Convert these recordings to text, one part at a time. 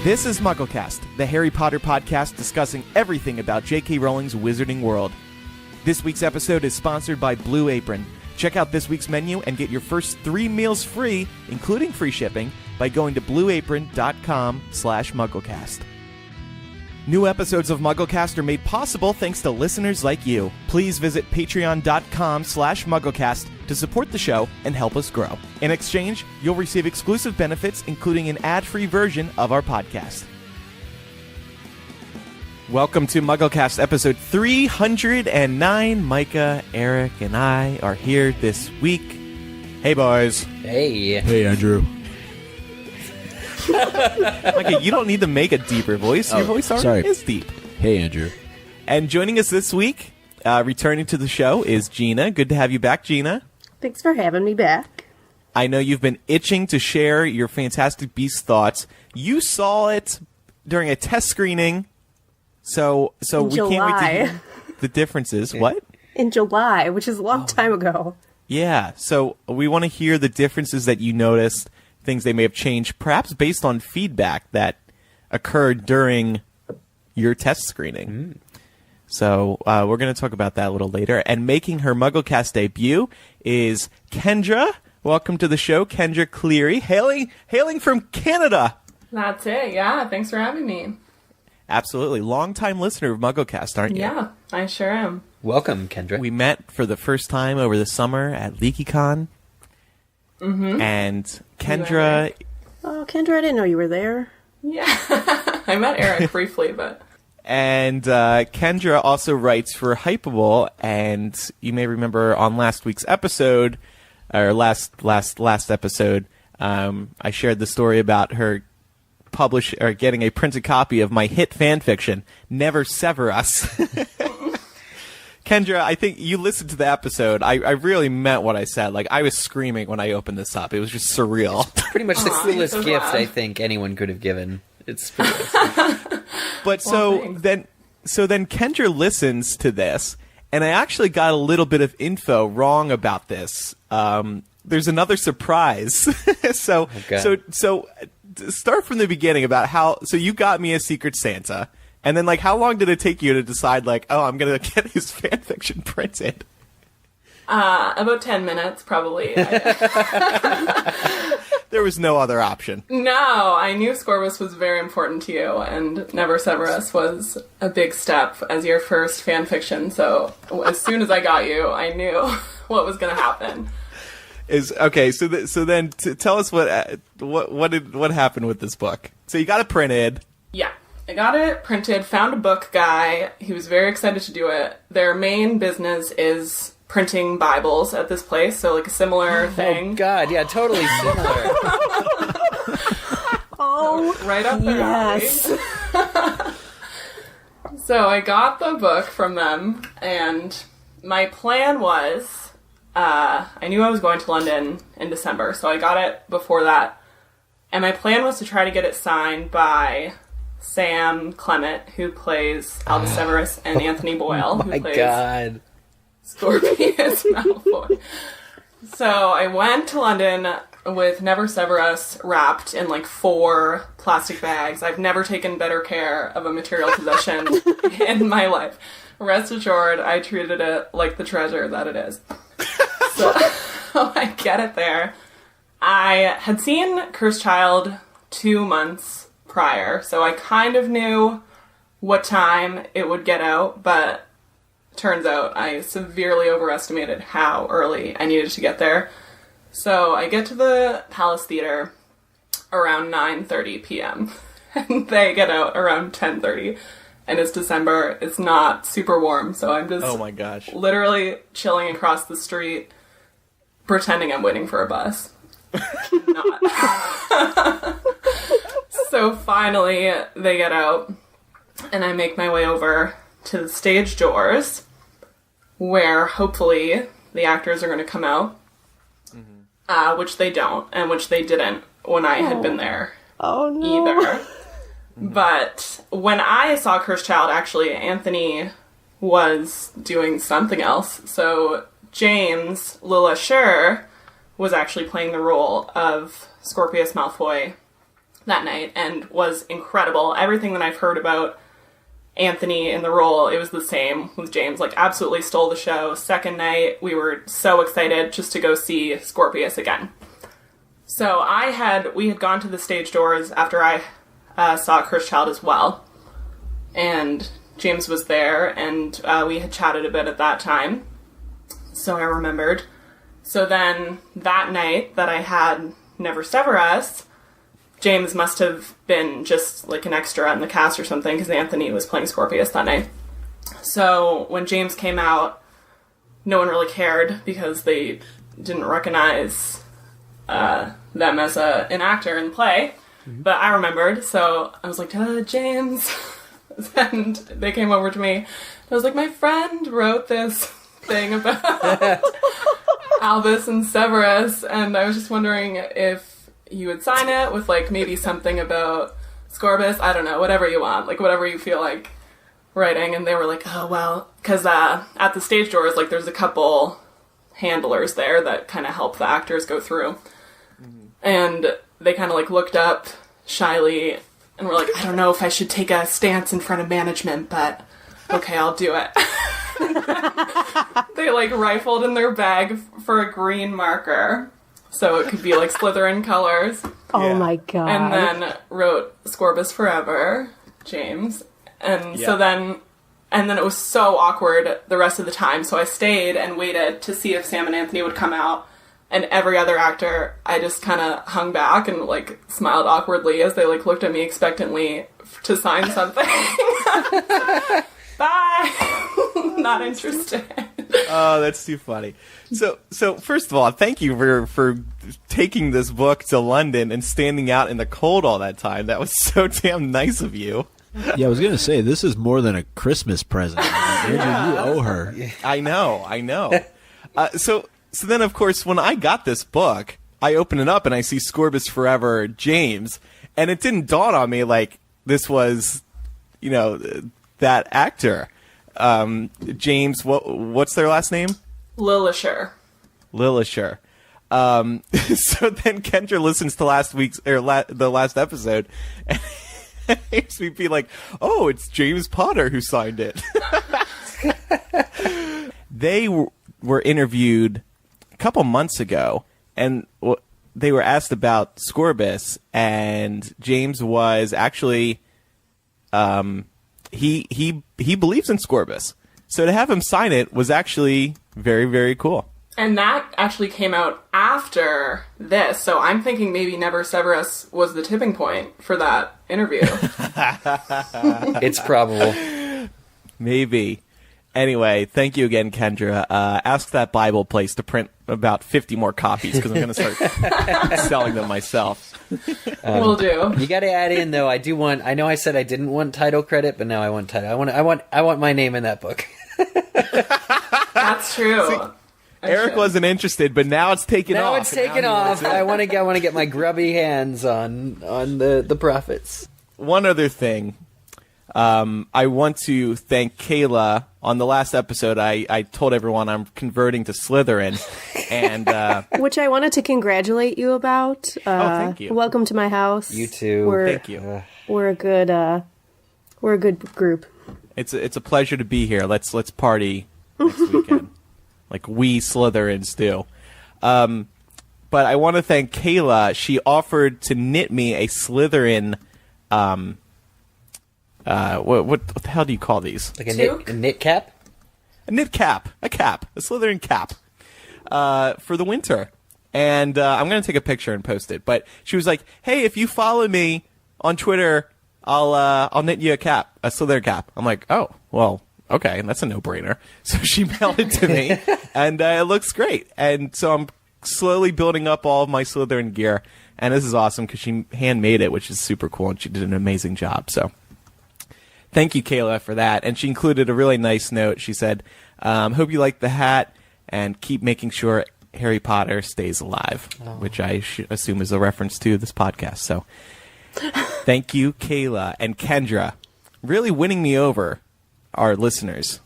This is MuggleCast, the Harry Potter podcast discussing everything about J.K. Rowling's Wizarding World. This week's episode is sponsored by Blue Apron. Check out this week's menu and get your first 3 meals free, including free shipping, by going to blueapron.com/MuggleCast. New episodes of MuggleCast are made possible thanks to listeners like you. Please visit patreon.com/MuggleCast to support the show and help us grow. In exchange, you'll receive exclusive benefits, including an ad-free version of our podcast. Welcome to MuggleCast episode 309. Micah, Eric, and I are here this week. Hey, boys. Hey. Hey, Andrew. Micah, you don't need to make a deeper voice. Your voice already is deep. Hey, Andrew. And joining us this week, returning to the show, is Jeanna. Good to have you back, Jeanna. Thanks for having me back. I know you've been itching to share your Fantastic Beasts thoughts. You saw it during a test screening, so we can't wait to hear the differences. What? In July, which is a long time ago. Yeah, so we want to hear the differences that you noticed, things they may have changed, perhaps based on feedback that occurred during your test screening. So we're going to talk about that a little later. And making her MuggleCast debut is Kendra. Welcome to the show, Kendra Cleary, hailing from Canada. That's it, yeah. Thanks for having me. Absolutely. Long-time listener of MuggleCast, aren't you? Yeah, I sure am. Welcome, Kendra. We met for the first time over the summer at LeakyCon. Mm-hmm. And Kendra... Oh, Kendra, I didn't know you were there. Yeah. I met Eric briefly, but... And Kendra also writes for Hypable, and you may remember on last week's episode, or last episode, I shared the story about her getting a printed copy of my hit fan fiction, Never Sever Us. Kendra, I think you listened to the episode. I really meant what I said. Like, I was screaming when I opened this up. It was just surreal. It's pretty much the coolest so gift glad. I think anyone could have given. It's pretty But Well, then Kendra listens to this, and I actually got a little bit of info wrong about this. There's another surprise. So start from the beginning about how. So you got me a Secret Santa, and then how long did it take you to decide I'm gonna get his fan fiction printed? about 10 minutes, probably. There was no other option. No, I knew Scorbus was very important to you, and Never Sever Us was a big step as your first fan fiction, so as soon as I got you, I knew what was going to happen. So then tell us what happened with this book. So you got it printed. Yeah, I got it printed, found a book guy. He was very excited to do it. Their main business is printing Bibles at this place, so a similar thing. Oh, God, yeah, totally similar. Oh, Right up there. yes. So I got the book from them, and my plan was, I knew I was going to London in December, so I got it before that. And my plan was to try to get it signed by Sam Clement, who plays Albus Severus, and Anthony Boyle, who My plays God. Scorpius Malfoy. So I went to London with Never Sever Us wrapped in 4 plastic bags. I've never taken better care of a material possession in my life. Rest assured, I treated it like the treasure that it is. So I get it there. I had seen Cursed Child 2 months prior, so I kind of knew what time it would get out, but turns out I severely overestimated how early I needed to get there. So I get to the Palace Theater around 9:30 p.m. and they get out around 10:30. And it's December. It's not super warm, so I'm just Oh my gosh. literally chilling across the street, pretending I'm waiting for a bus. Not. So finally, they get out, and I make my way over to the stage doors, where hopefully the actors are going to come out, which they don't, and which they didn't when I had been there either. But when I saw Cursed Child, actually, Anthony was doing something else. So James Lilla Sher was actually playing the role of Scorpius Malfoy that night and was incredible. Everything that I've heard about Anthony in the role, it was the same with James. Like, absolutely stole the show. Second night, we were so excited just to go see Scorpius again. So we had gone to the stage doors after I saw Cursed Child as well. And James was there, and we had chatted a bit at that time. So I remembered. So then that night that I had Never Sever Us, James must have been just like an extra in the cast or something, because Anthony was playing Scorpius that night. So when James came out, no one really cared because they didn't recognize them as an actor in the play. Mm-hmm. But I remembered, so I was like, James. And they came over to me. I was like, my friend wrote this thing about Albus and Severus, and I was just wondering if you would sign it with, like, maybe something about Scorbus. I don't know, whatever you want, like, whatever you feel like writing. And they were like, oh, well, because at the stage doors, like, there's a couple handlers there that kind of help the actors go through. Mm-hmm. And they kind of, like, looked up shyly and were like, I don't know if I should take a stance in front of management, but okay, I'll do it. They, like, rifled in their bag for a green marker, so it could be, like, Slytherin colors. Oh, my God. And then wrote Scorbus Forever, James. And so then... And then it was so awkward the rest of the time, so I stayed and waited to see if Sam and Anthony would come out. And every other actor, I just kind of hung back and, like, smiled awkwardly as they, like, looked at me expectantly to sign something. Bye! Not interested. Oh, that's too funny. So first of all, thank you for taking this book to London and standing out in the cold all that time. That was so damn nice of you. Yeah, I was going to say, this is more than a Christmas present. Andrew, you owe her. I know. So then, of course, when I got this book, I open it up and I see Scorbus Forever James, and it didn't dawn on me like this was, that actor. James, what's their last name? Lilisher. So then Kendra listens to the last episode, and it makes me be like, oh, it's James Potter who signed it. They were interviewed a couple months ago, and they were asked about Scorbus, and James was actually, he believes in Scorbus. So to have him sign it was actually very, very cool. And that actually came out after this, so I'm thinking maybe Never Sever Us was the tipping point for that interview. It's probable. Maybe. Anyway, thank you again, Kendra. Ask that Bible place to print about 50 more copies, because I'm going to start selling them myself. Will do. You got to add in, though. I know I said I didn't want title credit, but now I want title. I want my name in that book. That's true. See, Eric wasn't interested, but now it's taken off. Now it's taken off. I want to get my grubby hands on the profits. One other thing. I want to thank Kayla. On the last episode, I told everyone I'm converting to Slytherin, and which I wanted to congratulate you about. Thank you. Welcome to my house. You too. Thank you. We're a good group. It's a pleasure to be here. Let's party next weekend, like we Slytherins do. But I want to thank Kayla. She offered to knit me a Slytherin. What the hell do you call these? Like a knit cap? A knit cap. A Slytherin cap. For the winter. And I'm going to take a picture and post it. But she was like, hey, if you follow me on Twitter, I'll knit you a Slytherin cap. I'm like, oh, well, okay, that's a no-brainer. So she mailed it to me, and it looks great. And so I'm slowly building up all of my Slytherin gear. And this is awesome because she handmade it, which is super cool, and she did an amazing job. So thank you, Kayla, for that. And she included a really nice note. She said, hope you like the hat and keep making sure Harry Potter stays alive, which I assume is a reference to this podcast. So thank you, Kayla and Kendra, really winning me over, our listeners,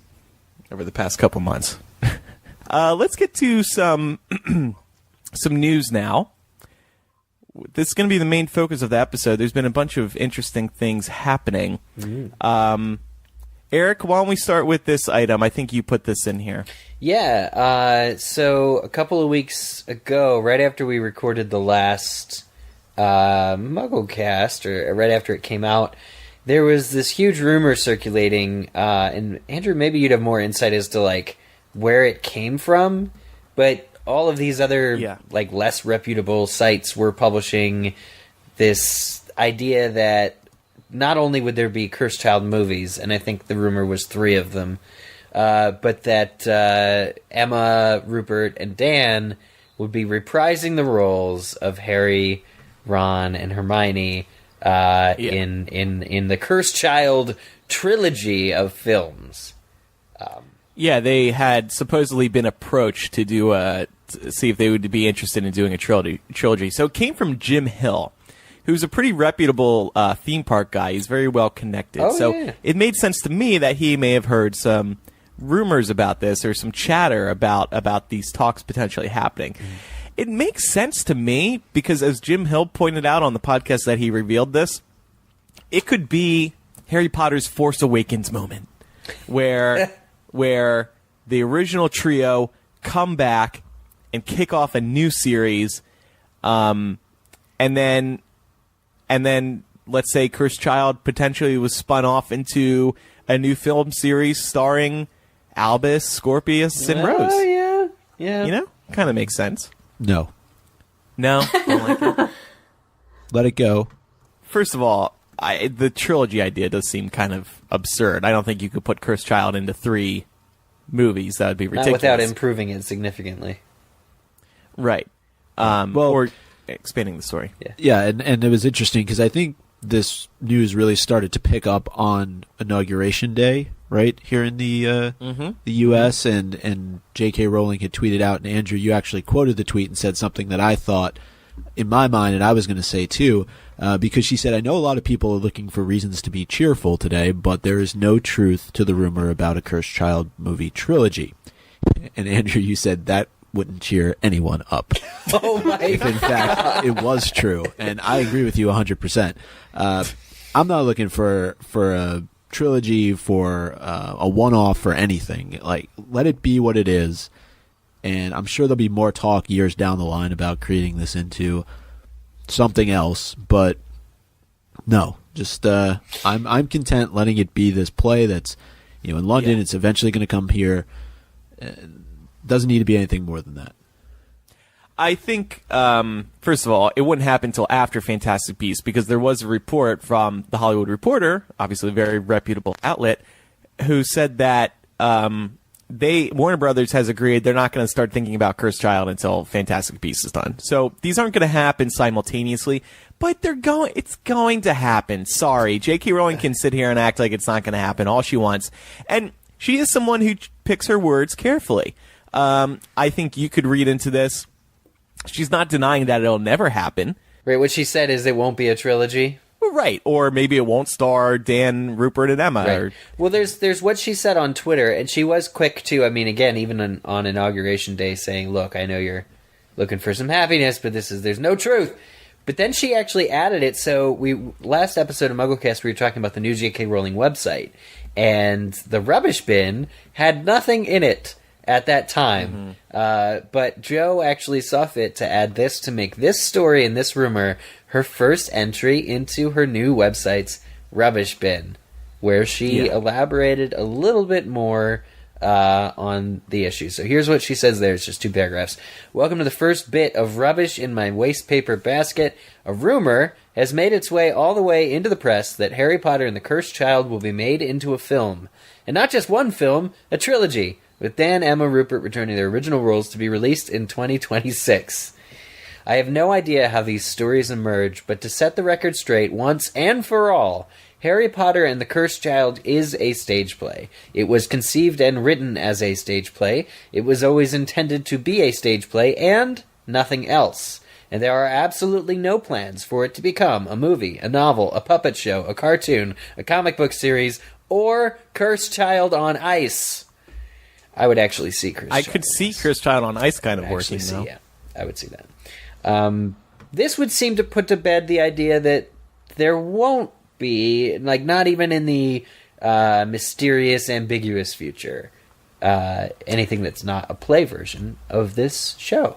over the past couple months. Let's get to some news now. this is going to be the main focus of the episode. There's been a bunch of interesting things happening. Eric, why don't we start with this item? I think you put this in here. Yeah, so a couple of weeks ago, right after we recorded the last MuggleCast, or right after it came out, there was this huge rumor circulating, and Andrew, maybe you'd have more insight as to, like, where it came from, but all of these other, like, less reputable sites were publishing this idea that not only would there be Cursed Child movies, and I think the rumor was 3 of them, but that Emma, Rupert, and Dan would be reprising the roles of Harry, Ron, and Hermione in the Cursed Child trilogy of films. They had supposedly been approached to do to see if they would be interested in doing a trilogy. So it came from Jim Hill, who's a pretty reputable theme park guy. He's very well connected. It made sense to me that he may have heard some rumors about this or some chatter about these talks potentially happening. It makes sense to me because, as Jim Hill pointed out on the podcast that he revealed this, it could be Harry Potter's Force Awakens moment, where the original trio come back and kick off a new series, and then let's say Cursed Child potentially was spun off into a new film series starring Albus, Scorpius, and Rose. Oh, yeah. You know? Kind of makes sense. No. No? Don't like it? Let it go. First of all, the trilogy idea does seem kind of absurd. I don't think you could put Cursed Child into 3 movies. That would be ridiculous. Not without improving it significantly. Right. Or expanding the story. Yeah, and it was interesting because I think this news really started to pick up on Inauguration Day, right, here in the U.S., and J.K. Rowling had tweeted out, and Andrew, you actually quoted the tweet and said something that I thought, in my mind, and I was going to say too, because she said, I know a lot of people are looking for reasons to be cheerful today, but there is no truth to the rumor about a Cursed Child movie trilogy. And Andrew, you said that wouldn't cheer anyone up. Oh my If in fact it was true, and I agree with you 100%. I'm not looking for a trilogy, for a one-off, for anything. Like, let it be what it is, and I'm sure there'll be more talk years down the line about creating this into something else. But no, just I'm content letting it be this play that's, in London. It's eventually going to come here. Doesn't need to be anything more than that. I think, first of all, it wouldn't happen until after Fantastic Beasts, because there was a report from The Hollywood Reporter, obviously a very reputable outlet, who said that Warner Brothers has agreed they're not going to start thinking about Cursed Child until Fantastic Beasts is done. So these aren't going to happen simultaneously, but it's going to happen. Sorry, J.K. Rowling can sit here and act like it's not going to happen all she wants. And she is someone who picks her words carefully. I think you could read into this. She's not denying that it'll never happen. Right, what she said is it won't be a trilogy. Well, right, or maybe it won't star Dan, Rupert, and Emma. Right. Well, there's what she said on Twitter, and she was quick to, again, even on Inauguration Day, saying, look, I know you're looking for some happiness, but there's no truth. But then she actually added it, so last episode of MuggleCast, we were talking about the new J.K. Rowling website, and the rubbish bin had nothing in it at that time. But Joe actually saw fit to add this to make this story and this rumor her first entry into her new website's rubbish bin, where she elaborated a little bit more on the issue. So here's what she says there. It's just 2 paragraphs. Welcome to the first bit of rubbish in my waste paper basket. A rumor has made its way all the way into the press that Harry Potter and the Cursed Child will be made into a film. And not just one film, a trilogy, with Dan, Emma, Rupert returning their original roles to be released in 2026. I have no idea how these stories emerge, but to set the record straight once and for all, Harry Potter and the Cursed Child is a stage play. It was conceived and written as a stage play. It was always intended to be a stage play and nothing else. And there are absolutely no plans for it to become a movie, a novel, a puppet show, a cartoon, a comic book series, or Cursed Child on Ice. I would actually see Cursed Child. I could see Cursed Child on Ice kind of working, though. Yeah, I would see that. This would seem to put to bed the idea that there won't be, like, not even in the mysterious, ambiguous future, anything that's not a play version of this show.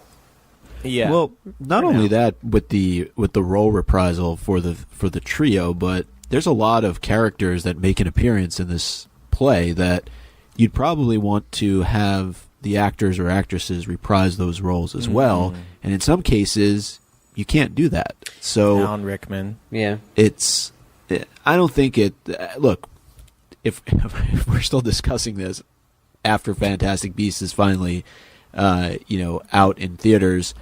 Yeah. Well, not only that with the role reprisal for the trio, but there's a lot of characters that make an appearance in this play that you'd probably want to have the actors or actresses reprise those roles as well. And in some cases, you can't do that. So Alan Rickman. Yeah. I don't think it. Look, if we're still discussing this after Fantastic Beasts is finally, out in theaters,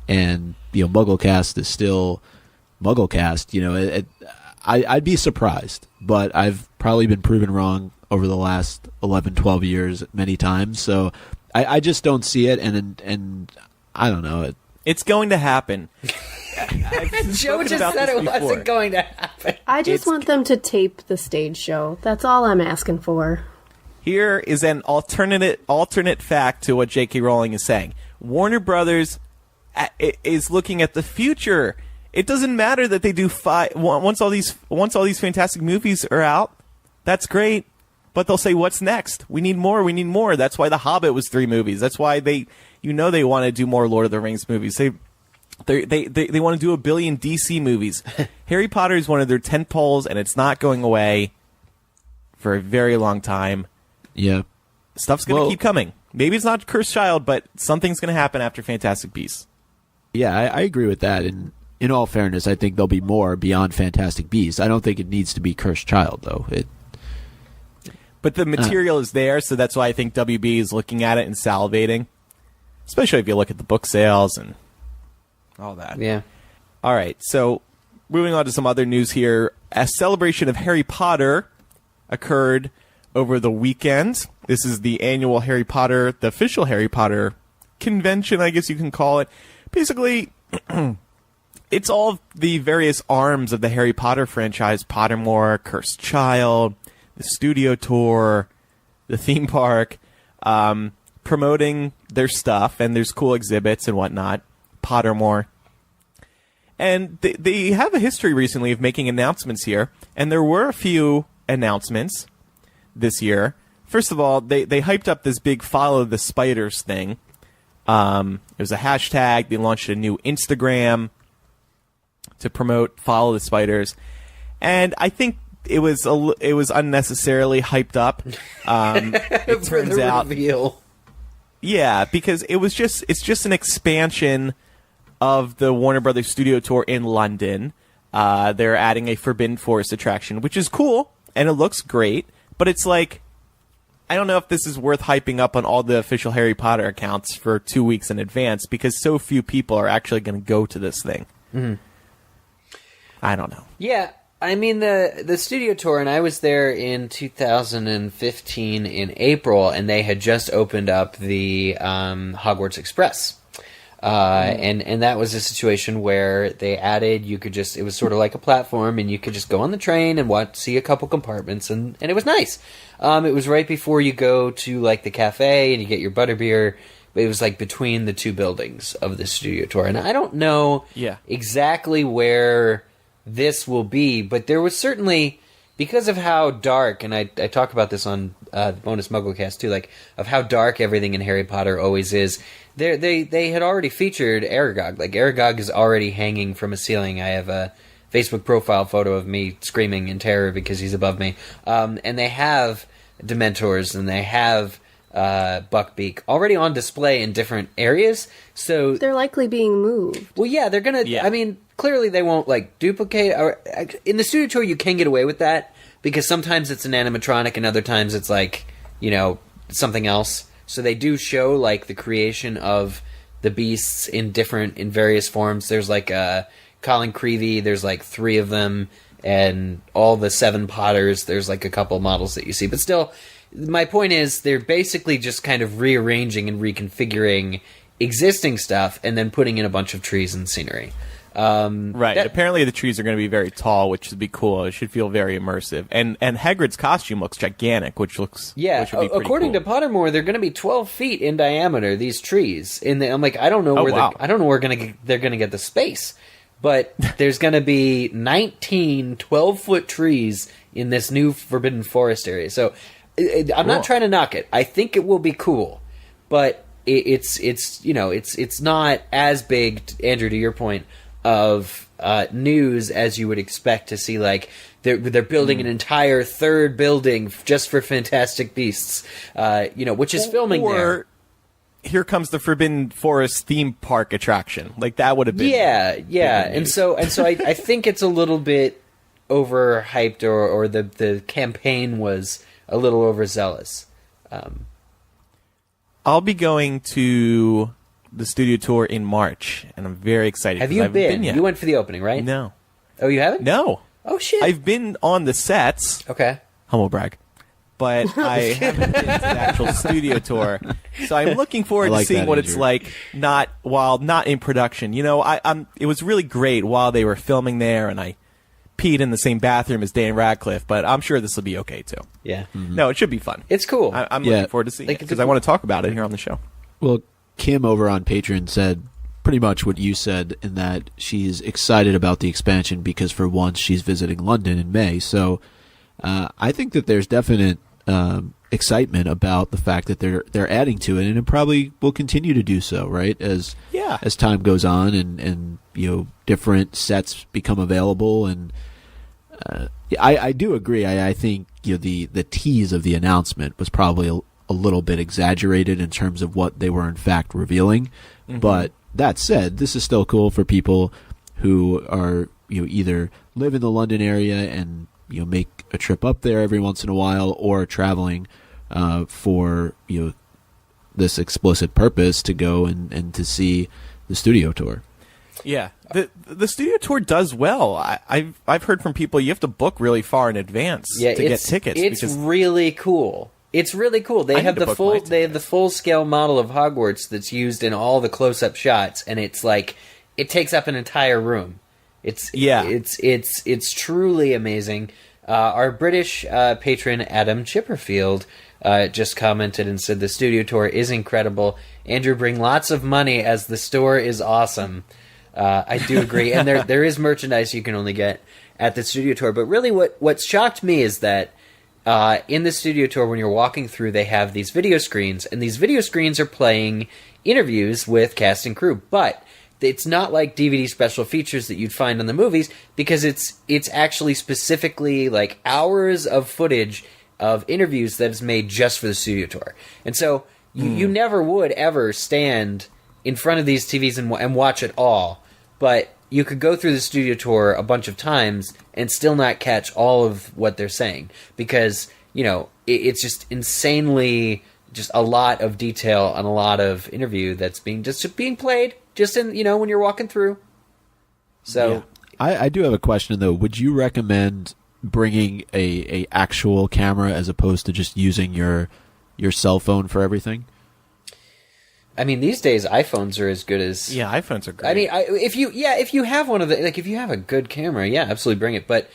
and MuggleCast is still MuggleCast, I'd be surprised, but I've probably been proven wrong over the last 11, 12 years many times. So I just don't see it, and I don't know. It's going to happen. Joe just said it wasn't going to happen. I just want them to tape the stage show. That's all I'm asking for. Here is an alternate fact to what J.K. Rowling is saying. Warner Brothers is looking at the future. It doesn't matter that they do once all these fantastic movies are out. That's great, but they'll say, "What's next? We need more. We need more." That's why The Hobbit was 3 movies. That's why they want to do more Lord of the Rings movies. They want to do 1 billion DC movies. Harry Potter is one of their tentpoles, and it's not going away for a very long time. Yeah. Stuff's going to keep coming. Maybe it's not Cursed Child, but something's going to happen after Fantastic Beasts. Yeah, I agree with that. And in all fairness, I think there'll be more beyond Fantastic Beasts. I don't think it needs to be Cursed Child, though. But the material is there, so that's why I think WB is looking at it and salivating. Especially if you look at the book sales and all that. Yeah. All right, so moving on to some other news here. A celebration of Harry Potter occurred over the weekend. This is the annual the official Harry Potter convention, I guess you can call it. Basically, it's all of the various arms of the Harry Potter franchise: Pottermore, Cursed Child, the studio tour, the theme park, promoting their stuff, and there's cool exhibits and whatnot. Pottermore. And they have a history recently of making announcements here, and there were a few announcements this year. First of all, they hyped up this big Follow the Spiders thing. It was a hashtag. They launched a new Instagram to promote Follow the Spiders, and I think it was unnecessarily hyped up. It turns out, reveal. Yeah, because it's just an expansion of the Warner Brothers studio tour in London. They're adding a Forbidden Forest attraction, which is cool and it looks great, but it's like, I don't know if this is worth hyping up on all the official Harry Potter accounts for 2 weeks in advance, because so few people are actually going to go to this thing. Mm-hmm. I don't know. Yeah, I mean, the studio tour, and I was there in 2015 in April, and they had just opened up the Hogwarts Express. And that was a situation where they added, it was sort of like a platform, and you could just go on the train and see a couple compartments, and it was nice. It was right before you go to, like, the cafe and you get your butterbeer, but it was, like, between the two buildings of the studio tour. And I don't know exactly where this will be, but there was certainly, because of how dark, and I talk about this on the Bonus MuggleCast too, like, of how dark everything in Harry Potter always is. They had already featured Aragog. Like, Aragog is already hanging from a ceiling. I have a Facebook profile photo of me screaming in terror because he's above me. And they have Dementors, and they have Buckbeak already on display in different areas. So they're likely being moved. Well, yeah, they're gonna. Yeah. I mean, clearly they won't, like, duplicate. Or in the studio tour, you can get away with that because sometimes it's an animatronic, and other times it's like, something else. So they do show, like, the creation of the beasts in various forms. There's, like, Colin Creevey, there's, like, 3 of them, and all the 7 Potters, there's, like, a couple models that you see. But still, my point is, they're basically just kind of rearranging and reconfiguring existing stuff and then putting in a bunch of trees and scenery. Right. Apparently the trees are going to be very tall, which should be cool. It should feel very immersive. And Hagrid's costume looks gigantic, which would be pretty according cool. to Pottermore, they're going to be 12 feet in diameter, these trees. I'm like, I don't know where they're going to get the space. But there's going to be 19 12-foot trees in this new Forbidden Forest area. So I'm not trying to knock it. I think it will be cool, but it's not as big, Andrew, to your point, of news as you would expect to see. Like they're building an entire third building just for Fantastic Beasts, which is filming there. Here comes the Forbidden Forest theme park attraction. Like that would have been and so I think it's a little bit overhyped, or the campaign was a little overzealous. I'll be going to the studio tour in March, and I'm very excited. Have you been? Yet. You went for the opening, right? No. Oh, you haven't? No. Oh shit! I've been on the sets. Okay. Humble brag. But I haven't been to the actual studio tour, so I'm looking forward to seeing what it's like not in production. It was really great while they were filming there, and I peed in the same bathroom as Dan Radcliffe. But I'm sure this will be okay too. Yeah. Mm-hmm. No, it should be fun. It's cool. I'm looking forward to seeing it because I want to talk about it here on the show. Well, Kim over on Patreon said pretty much what you said, in that she's excited about the expansion because for once she's visiting London in May. So I think that there's definite excitement about the fact that they're adding to it, and it probably will continue to do so, right? As time goes on and different sets become available, and I do agree. I think the tease of the announcement was probably a little bit exaggerated in terms of what they were in fact revealing. Mm-hmm. But that said, this is still cool for people who are either live in the London area and make a trip up there every once in a while, or traveling for this explicit purpose to go and to see the studio tour. Yeah, the studio tour does well. I've heard from people you have to book really far in advance to get tickets. It's really cool. It's really cool. They have the full scale model of Hogwarts that's used in all the close up shots, and it's like it takes up an entire room. It's truly amazing. Our British patron Adam Chipperfield just commented and said the studio tour is incredible. Andrew, bring lots of money as the store is awesome. I do agree, and there is merchandise you can only get at the studio tour. But really, what shocked me is that in the studio tour, when you're walking through, they have these video screens, and these video screens are playing interviews with cast and crew, but it's not like DVD special features that you'd find in the movies, because it's actually specifically like hours of footage of interviews that is made just for the studio tour. And so you never would ever stand in front of these TVs and watch it all, but you could go through the studio tour a bunch of times and still not catch all of what they're saying, because it's just insanely just a lot of detail on a lot of interview that's being played just in when you're walking through. So yeah. I do have a question though. Would you recommend bringing a actual camera as opposed to just using your cell phone for everything? I mean, these days iPhones are as good as iPhones are great. I mean, if you have one of the if you have a good camera, absolutely bring it. But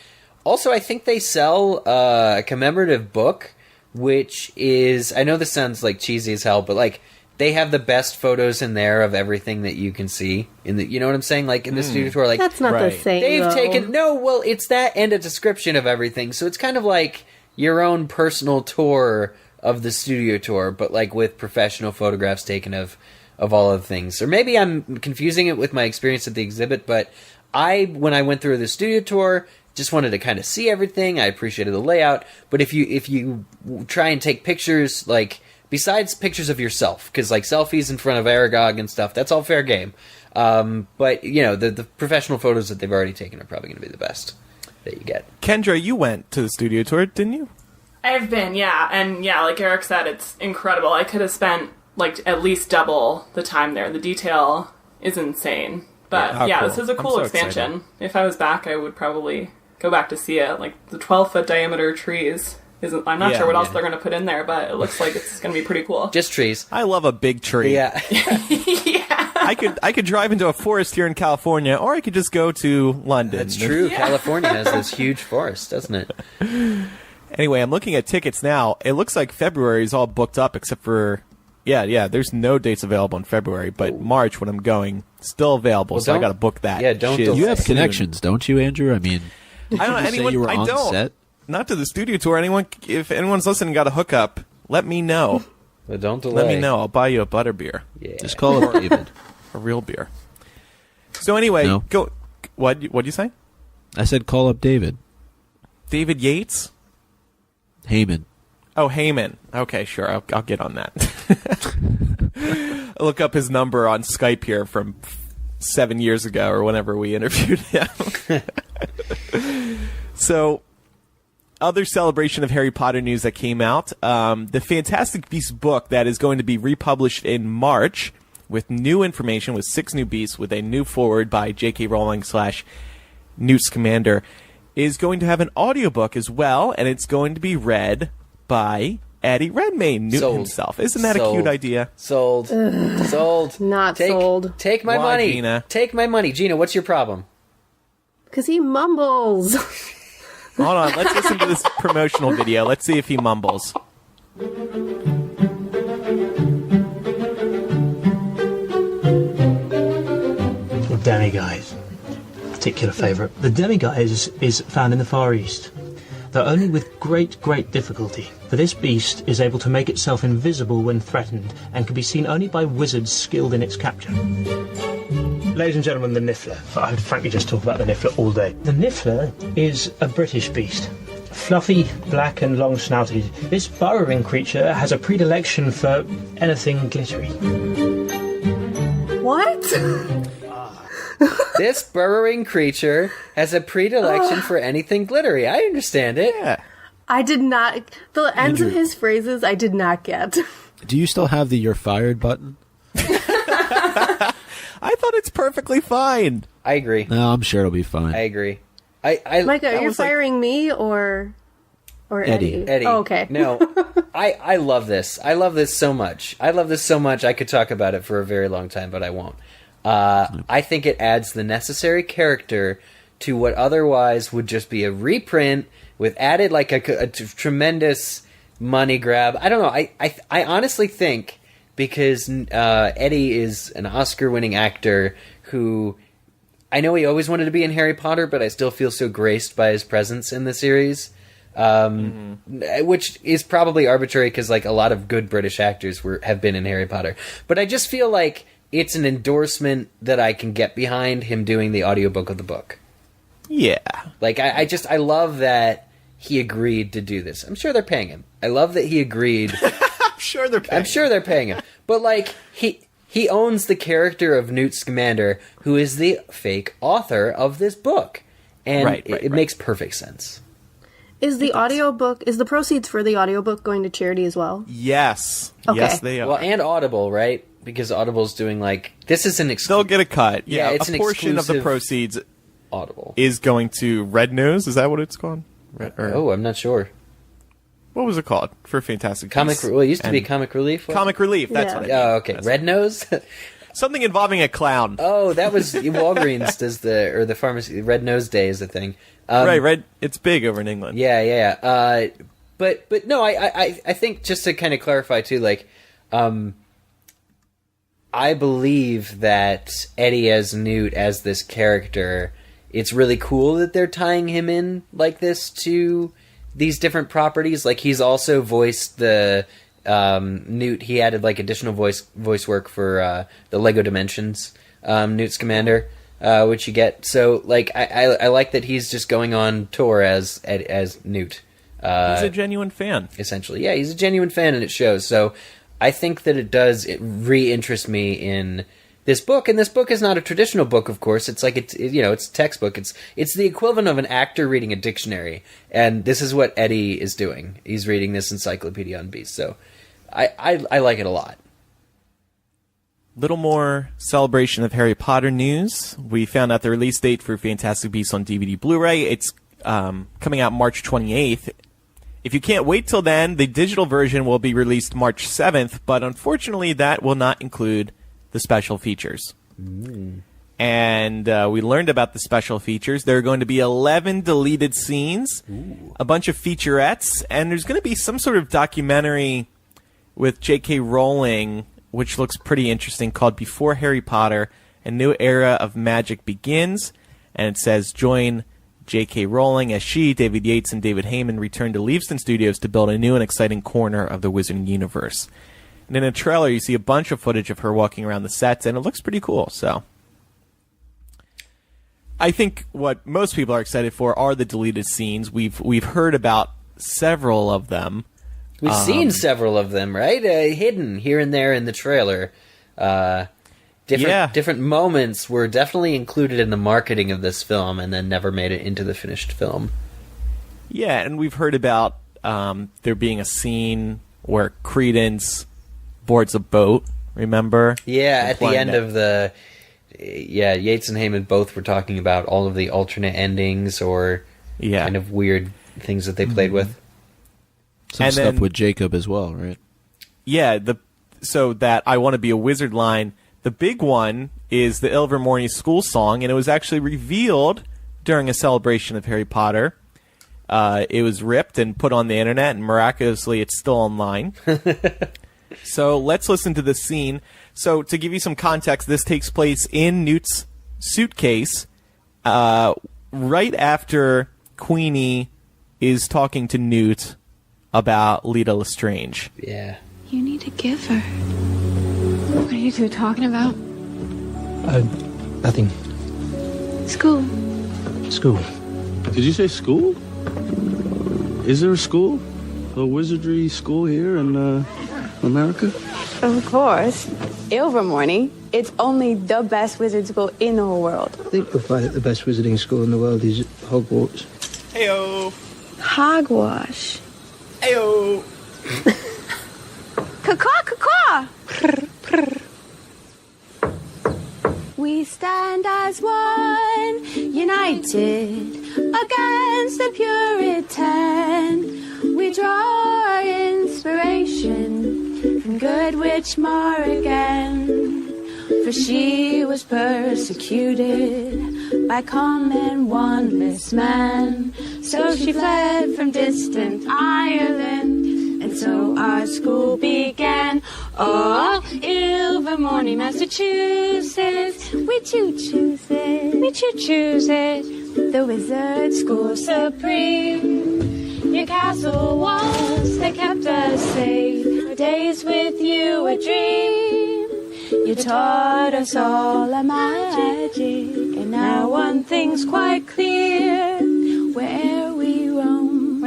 also, I think they sell a commemorative book, which is, I know this sounds like cheesy as hell, but like they have the best photos in there of everything that you can see in the, you know what I'm saying? Like in the studio tour, like that's not the same. They've taken it's that and a description of everything, so it's kind of like your own personal tour of the studio tour, but like with professional photographs taken of all of the things. Or maybe I'm confusing it with my experience at the exhibit, but when I went through the studio tour, just wanted to kind of see everything. I appreciated the layout, but if you try and take pictures, like besides pictures of yourself, because like selfies in front of Aragog and stuff, that's all fair game. But the professional photos that they've already taken are probably going to be the best that you get. Kendra, you went to the studio tour, didn't you? I've been, yeah. And yeah, like Eric said, it's incredible. I could have spent like at least double the time there. The detail is insane. But cool. This is a cool expansion. Excited. If I was back, I would probably go back to see it. Like the 12-foot diameter trees. I'm not sure what else they're going to put in there, but it looks like it's going to be pretty cool. Just trees. I love a big tree. Yeah. Yeah. I could drive into a forest here in California, or I could just go to London. That's true. California has this huge forest, doesn't it? Anyway, I'm looking at tickets now. It looks like February is all booked up except for... Yeah, there's no dates available in February, but March, when I'm going, still available, so I got to book that. Yeah, don't shit You have soon. connections, don't you, Andrew? I mean, I don't know say anyone. you were I on don't. set? Not to the studio tour. If anyone's listening, got a hookup, let me know. But don't delay. Let me know. I'll buy you a butter beer, Yeah. Just call up David. a real beer. So anyway, No. go. What'd you say? I said call up David. David Yates? Heyman. Oh, Heyman. Okay, sure. I'll get on that. I'll look up his number on Skype here from 7 years ago or whenever we interviewed him. So, other celebration of Harry Potter news that came out. The Fantastic Beasts book that is going to be republished in March with new information, with 6 new beasts, with a new foreword by J.K. Rowling / Newt Scamander, is going to have an audiobook as well, and it's going to be read by Eddie Redmayne, Newt himself. Isn't that a cute idea? Sold. Sold. Not sold. Take my Why, money. Gina? Take my money. Gina, what's your problem? Because he mumbles. Hold on, let's listen to this promotional video. Let's see if he mumbles. Demiguise. Particular favourite. The demiguise is found in the Far East, though only with great difficulty, for this beast is able to make itself invisible when threatened and can be seen only by wizards skilled in its capture. Ladies and gentlemen, the Niffler. I would frankly just talk about the Niffler all day. The Niffler is a British beast. Fluffy, black and long-snouted, this burrowing creature has a predilection for anything glittery. What? This burrowing creature has a predilection for anything glittery. I understand it. Yeah. I did not. The ends Andrew. of his phrases I did not get. Do you still have the "You're fired" button? I thought it's perfectly fine. I agree. No, I'm sure it'll be fine. I agree. I Micah, That you're was like- firing me or Eddie? Eddie. Oh, okay. No, I love this. I love this so much. I love this so much. I could talk about it for a very long time, but I won't. I think it adds the necessary character to what otherwise would just be a reprint with added like a tremendous money grab. I don't know. I honestly think because Eddie is an Oscar-winning actor who I know he always wanted to be in Harry Potter, but I still feel so graced by his presence in the series. Which is probably arbitrary because like a lot of good British actors have been in Harry Potter. But I just feel like it's an endorsement that I can get behind him doing the audiobook of the book. Yeah. Like I love that he agreed to do this. I'm sure they're paying him. I love that he agreed. I'm sure they're paying him. But like he owns the character of Newt Scamander, who is the fake author of this book. And it makes perfect sense. Is the audiobook, is the proceeds for the audiobook going to charity as well? Yes. Okay. Yes, they are. Well, and Audible, right? Because Audible's doing like this is an They'll get a cut. Yeah, it's a an portion of the exclusive proceeds Audible is going to Red Nose. Is that what it's called? Oh, I'm not sure. What was it called for Fantastic Comic. Beasts? Well, it used to be And Comic Relief. Comic Relief. That's Yeah. what I mean. Oh, okay. That's Red Nose. something involving a clown. Oh, that was Walgreens does the pharmacy. Red Nose Day is a thing. Right. It's big over in England. Yeah. But no, I think just to kind of clarify too, like, I believe that Eddie as Newt as this character, it's really cool that they're tying him in like this to these different properties. Like he's also voiced the Newt. He added like additional voice work for the Lego Dimensions Newt Scamander, which you get. So like I like that he's just going on tour as Newt. He's a genuine fan. Essentially, yeah, he's a genuine fan, and it shows. So I think that it re-interest me in this book, and this book is not a traditional book, of course. It's like it's a textbook. It's the equivalent of an actor reading a dictionary, and this is what Eddie is doing. He's reading this encyclopedia on beasts. So I like it a lot. Little more celebration of Harry Potter news. We found out the release date for Fantastic Beasts on DVD Blu-ray. It's coming out March 28th. If you can't wait till then, the digital version will be released March 7th, but unfortunately that will not include the special features. And we learned about the special features. There are going to be 11 deleted scenes, a bunch of featurettes, and there's going to be some sort of documentary with J.K. Rowling, which looks pretty interesting, called Before Harry Potter, A New Era of Magic Begins. And it says, join J.K. Rowling as she, David Yates, and David Heyman return to Leavesden Studios to build a new and exciting corner of the Wizarding universe. And in a trailer, you see a bunch of footage of her walking around the sets, and it looks pretty cool. So I think what most people are excited for are the deleted scenes. We've heard about several of them. We've seen several of them, right? Hidden here and there in the trailer. Different moments were definitely included in the marketing of this film and then never made it into the finished film. Yeah, and we've heard about there being a scene where Credence boards a boat, remember? Yeah, at the end of the... Yeah, Yates and Heyman both were talking about all of the alternate endings or kind of weird things that they played with. Some stuff with Jacob as well, right? Yeah, so that I Want to Be a Wizard line. The big one is the Ilvermorny school song, and it was actually revealed during a celebration of Harry Potter. It was ripped and put on the internet, and miraculously it's still online. So let's listen to this scene. So to give you some context, this takes place in Newt's suitcase right after Queenie is talking to Newt about Lita Lestrange. Yeah. You need to give her. What are you two talking about? Nothing. School. School. Did you say school? Is there a school? A wizardry school here in America? Of course. Ilvermorny. It's only the best wizard school in the whole world. I think we'll find that the best wizarding school in the world is Hogwarts. Heyo. Hogwash. Heyo. Caw-caw, caw-caw. We stand as one, united against the Puritan. We draw our inspiration from Good Witch Morrigan. For she was persecuted by common wandless men. So she fled from distant Ireland, and so our school began. Oh, Ilvermorny, Massachusetts, we choose it, we choose it. The wizard school supreme. Your castle walls, they kept us safe. Our days with you a dream. You taught us all our magic, and now one thing's quite clear. Where'er we roam,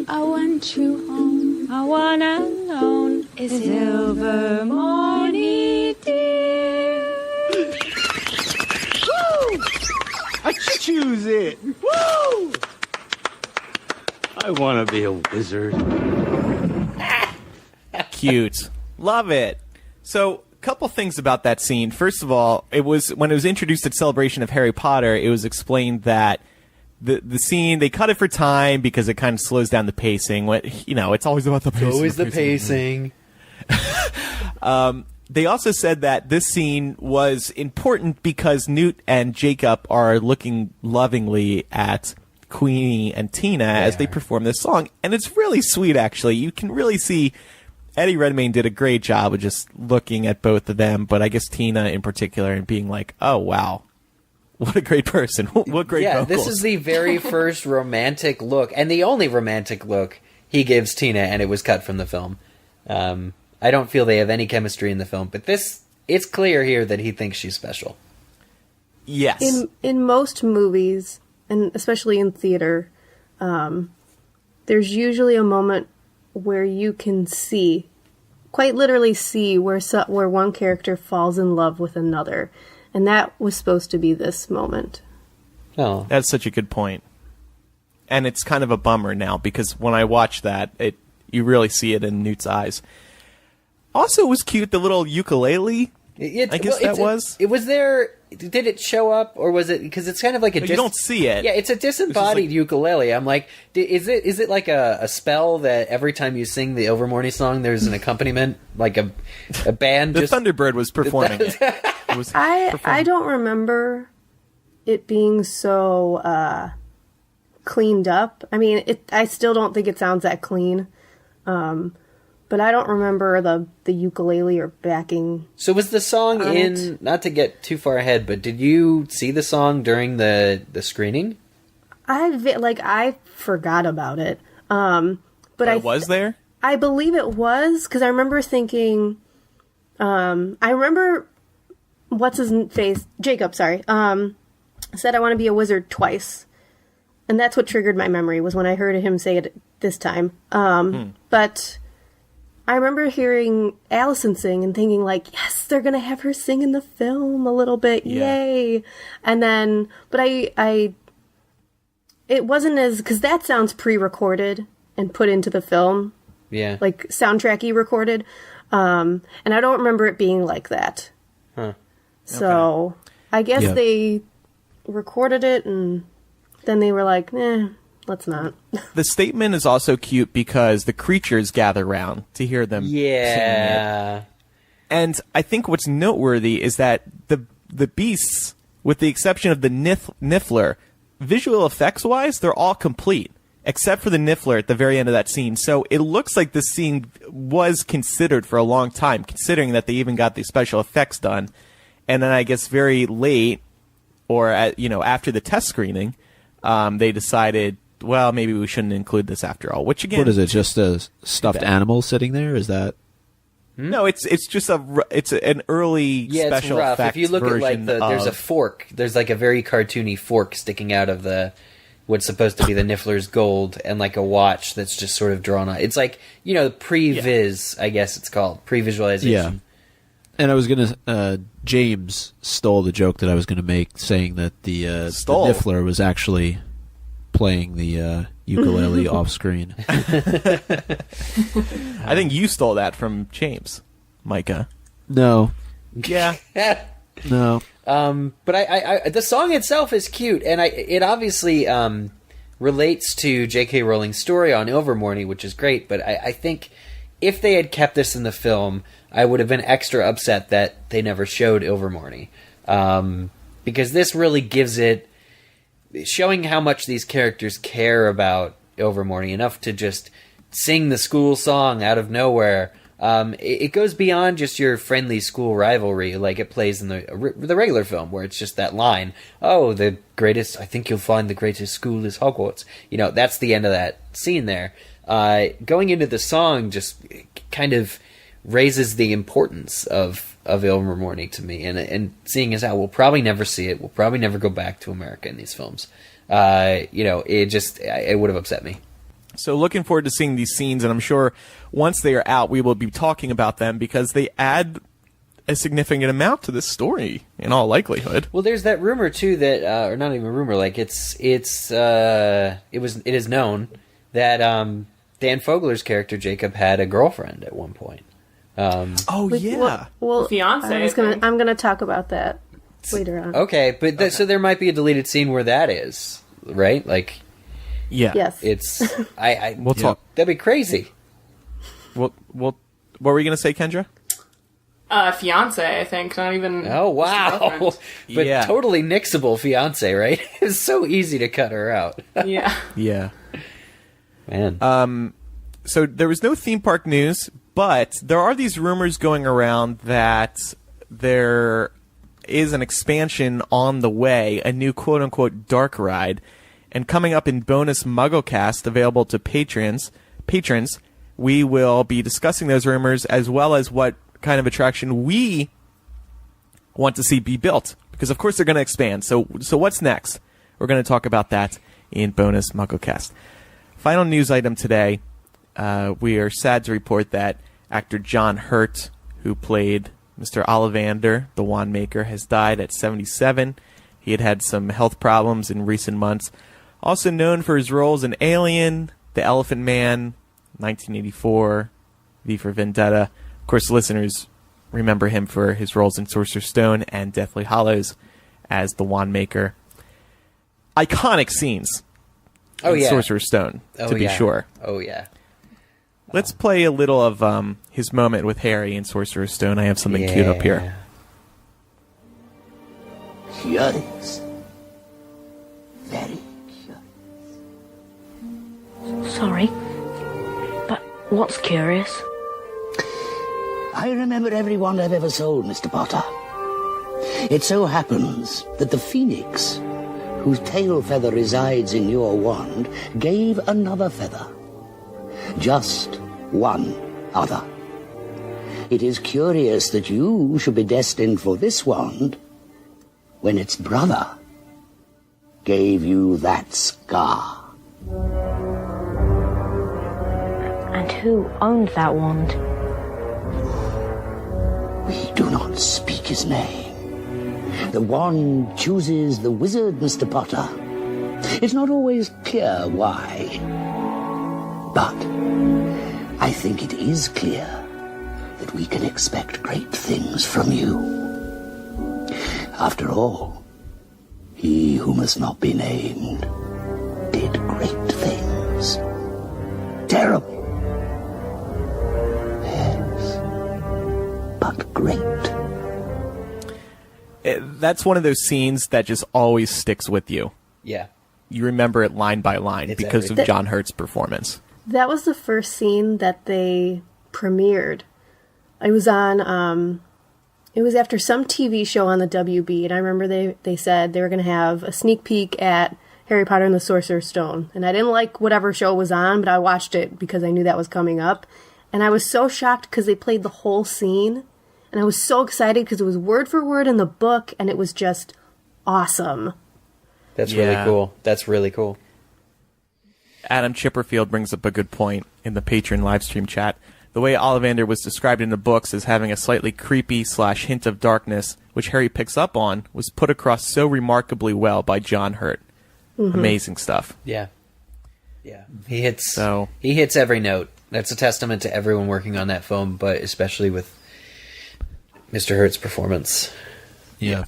I want you home. I wanna know is Ilvermorny, dear. Woo! I choose it. Woo! I want to be a wizard. Cute. Love it. So, a couple things about that scene. First of all, it was when it was introduced at Celebration of Harry Potter, it was explained that the scene, they cut it for time because it kind of slows down the pacing. It's always about the pacing. Always the pacing. They also said that this scene was important because Newt and Jacob are looking lovingly at Queenie and Tina as they perform this song. And it's really sweet, actually. You can really see Eddie Redmayne did a great job of just looking at both of them, but I guess Tina in particular, and being like, oh, wow. What a great person. What great vocals. This is the very first romantic look, and the only romantic look he gives Tina, and it was cut from the film. I don't feel they have any chemistry in the film, but it's clear here that he thinks she's special. Yes. In most movies, and especially in theater, there's usually a moment where you can see, quite literally see, where one character falls in love with another. And that was supposed to be this moment. Oh. That's such a good point. And it's kind of a bummer now, because when I watch that, you really see it in Newt's eyes. Also, it was cute, the little ukulele I guess that was. It was there. Did it show up, or was it because it's kind of like a? You don't see it. Yeah, it's a disembodied ukulele. I'm like, is it like a spell that every time you sing the Ilvermorny song, there's an accompaniment, like a band? The Thunderbird was performing it. I don't remember it being so cleaned up. I mean, I still don't think it sounds that clean. But I don't remember the ukulele or backing. So was the song in, not to get too far ahead, but did you see the song during the screening? I forgot about it. But it was there? I believe it was, because I remember thinking, I remember, what's his face? Jacob, sorry, said I want to be a wizard twice. And that's what triggered my memory, was when I heard him say it this time. But I remember hearing Allison sing and thinking, like, yes, they're going to have her sing in the film a little bit. Yeah. Yay. And then, but it wasn't as, because that sounds pre-recorded and put into the film. Yeah. Like soundtracky recorded. And I don't remember it being like that. Huh. So I guess they recorded it and then they were like, let's not. The statement is also cute because the creatures gather round to hear them singing it. And I think what's noteworthy is that the beasts, with the exception of the Niffler, visual effects-wise, they're all complete, except for the Niffler at the very end of that scene. So it looks like this scene was considered for a long time, considering that they even got the special effects done. And then I guess very late, or after the test screening, they decided, well, maybe we shouldn't include this after all. Which again, what is it? Just a stuffed animal sitting there? Is that? No, it's just an early special it's rough. effects If you look at version there's a fork. There's like a very cartoony fork sticking out of what's supposed to be the Niffler's gold, and like a watch that's just sort of drawn on. It's like pre-viz, I guess it's called pre-visualization. Yeah. And I was gonna. James stole the joke that I was gonna make, saying that the Niffler was actually playing the ukulele off screen. I think you stole that from James, Micah. No. Yeah. No. But I the song itself is cute, and it obviously relates to J.K. Rowling's story on Ilvermorny, which is great. But I think if they had kept this in the film, I would have been extra upset that they never showed Ilvermorny, because this really gives it, showing how much these characters care about Ilvermorny enough to just sing the school song out of nowhere. It goes beyond just your friendly school rivalry, like it plays in the regular film, where it's just that line, "Oh, I think you'll find the greatest school is Hogwarts." That's the end of that scene there. Going into the song just kind of raises the importance of Ilvermorny to me, and seeing as how we'll probably never see it, we'll probably never go back to America in these films. It would have upset me. So looking forward to seeing these scenes, and I'm sure once they are out, we will be talking about them because they add a significant amount to this story in all likelihood. Well, there's that rumor too that, or not even rumor, like it is known that Dan Fogler's character Jacob had a girlfriend at one point. Well, fiance. I'm gonna talk about that later on. Okay, but so there might be a deleted scene where that is right, like. Yeah. Yes. It's we'll talk. That'd be crazy. What were you gonna say, Kendra? Fiance, I think. Not even. Oh wow! But totally nixable fiance, right? It's so easy to cut her out. Yeah. Yeah. Man. So there was no theme park news, but there are these rumors going around that there is an expansion on the way, a new quote-unquote dark ride, and coming up in Bonus MuggleCast, available to patrons, we will be discussing those rumors as well as what kind of attraction we want to see be built, because of course they're going to expand. So what's next? We're going to talk about that in Bonus MuggleCast. Final news item today. We are sad to report that actor John Hurt, who played Mr. Ollivander, the wand maker, has died at 77. He had some health problems in recent months. Also known for his roles in Alien, The Elephant Man, 1984, V for Vendetta. Of course, listeners remember him for his roles in Sorcerer's Stone and Deathly Hallows as the wand maker. Iconic scenes in Sorcerer's Stone, to be sure. Oh, yeah. Let's play a little of his moment with Harry in Sorcerer's Stone. I have something queued up here. Curious. Very curious. Sorry, but what's curious? I remember every wand I've ever sold, Mr. Potter. It so happens that the phoenix, whose tail feather resides in your wand, gave another feather. Just one other. It is curious that you should be destined for this wand when its brother gave you that scar. And who owned that wand? We do not speak his name. The wand chooses the wizard, Mr. Potter. It's not always clear why. But I think it is clear that we can expect great things from you. After all, he who must not be named did great things. Terrible. Yes, but great. That's one of those scenes that just always sticks with you. Yeah. You remember it line by line because of John Hurt's performance. That was the first scene that they premiered. I was on, it was after some TV show on the WB, and I remember they said they were going to have a sneak peek at Harry Potter and the Sorcerer's Stone. And I didn't like whatever show was on, but I watched it because I knew that was coming up. And I was so shocked because they played the whole scene. And I was so excited because it was word for word in the book, and it was just awesome. That's really cool. That's really cool. Adam Chipperfield brings up a good point in the Patreon livestream chat. The way Ollivander was described in the books as having a slightly creepy / hint of darkness, which Harry picks up on, was put across so remarkably well by John Hurt. Mm-hmm. Amazing stuff. Yeah. Yeah. He hits every note. That's a testament to everyone working on that film, but especially with Mr. Hurt's performance. Yeah.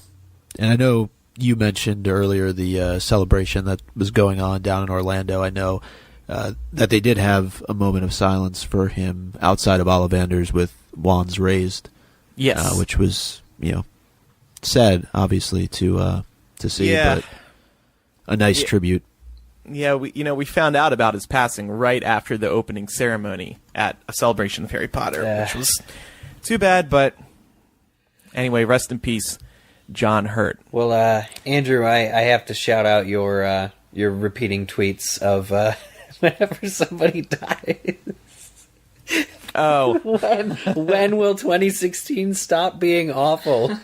And I know you mentioned earlier the celebration that was going on down in Orlando. I know that they did have a moment of silence for him outside of Ollivander's with wands raised. Yes. Which was, sad, obviously, to see, but a nice tribute. Yeah, we found out about his passing right after the opening ceremony at a celebration of Harry Potter, which was too bad, but anyway, rest in peace, John Hurt. Well, Andrew, I have to shout out your repeating tweets of whenever somebody dies. Oh. When will 2016 stop being awful?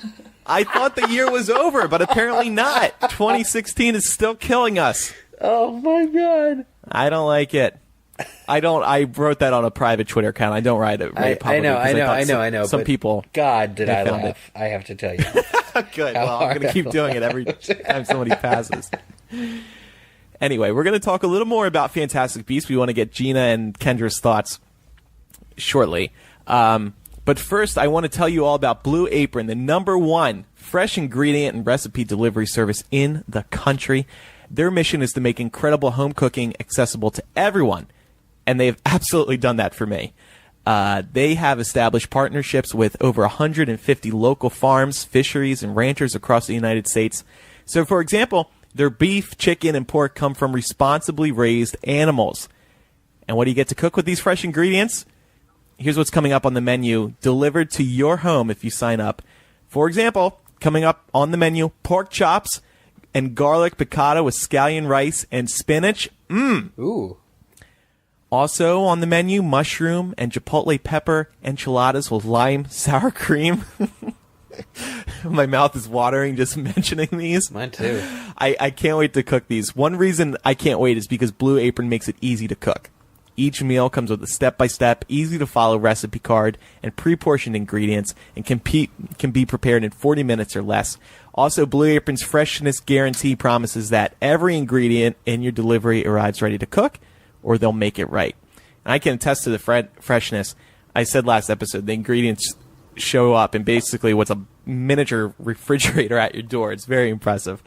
I thought the year was over, but apparently not. 2016 is still killing us. Oh my god. I don't like it. I wrote that on a private Twitter account. I don't write it very publicly. I know. Some people. God, did I laugh. I have to tell you. Good. Well, I'm going to keep doing it every time somebody passes. Anyway, we're going to talk a little more about Fantastic Beasts. We want to get Jeanna and Kendra's thoughts shortly. But first, I want to tell you all about Blue Apron, the #1 fresh ingredient and recipe delivery service in the country. Their mission is to make incredible home cooking accessible to everyone, and they've absolutely done that for me. They have established partnerships with over 150 local farms, fisheries, and ranchers across the United States. So, for example, their beef, chicken, and pork come from responsibly raised animals. And what do you get to cook with these fresh ingredients? Here's what's coming up on the menu, delivered to your home if you sign up. For example, coming up on the menu, pork chops and garlic piccata with scallion rice and spinach. Ooh. Also on the menu, mushroom and chipotle pepper enchiladas with lime sour cream. My mouth is watering just mentioning these. Mine too. I can't wait to cook these. One reason I can't wait is because Blue Apron makes it easy to cook. Each meal comes with a step-by-step, easy-to-follow recipe card and pre-portioned ingredients and can be prepared in 40 minutes or less. Also, Blue Apron's freshness guarantee promises that every ingredient in your delivery arrives ready to cook, or they'll make it right. And I can attest to the freshness. I said last episode, the ingredients show up in basically what's a miniature refrigerator at your door. It's very impressive.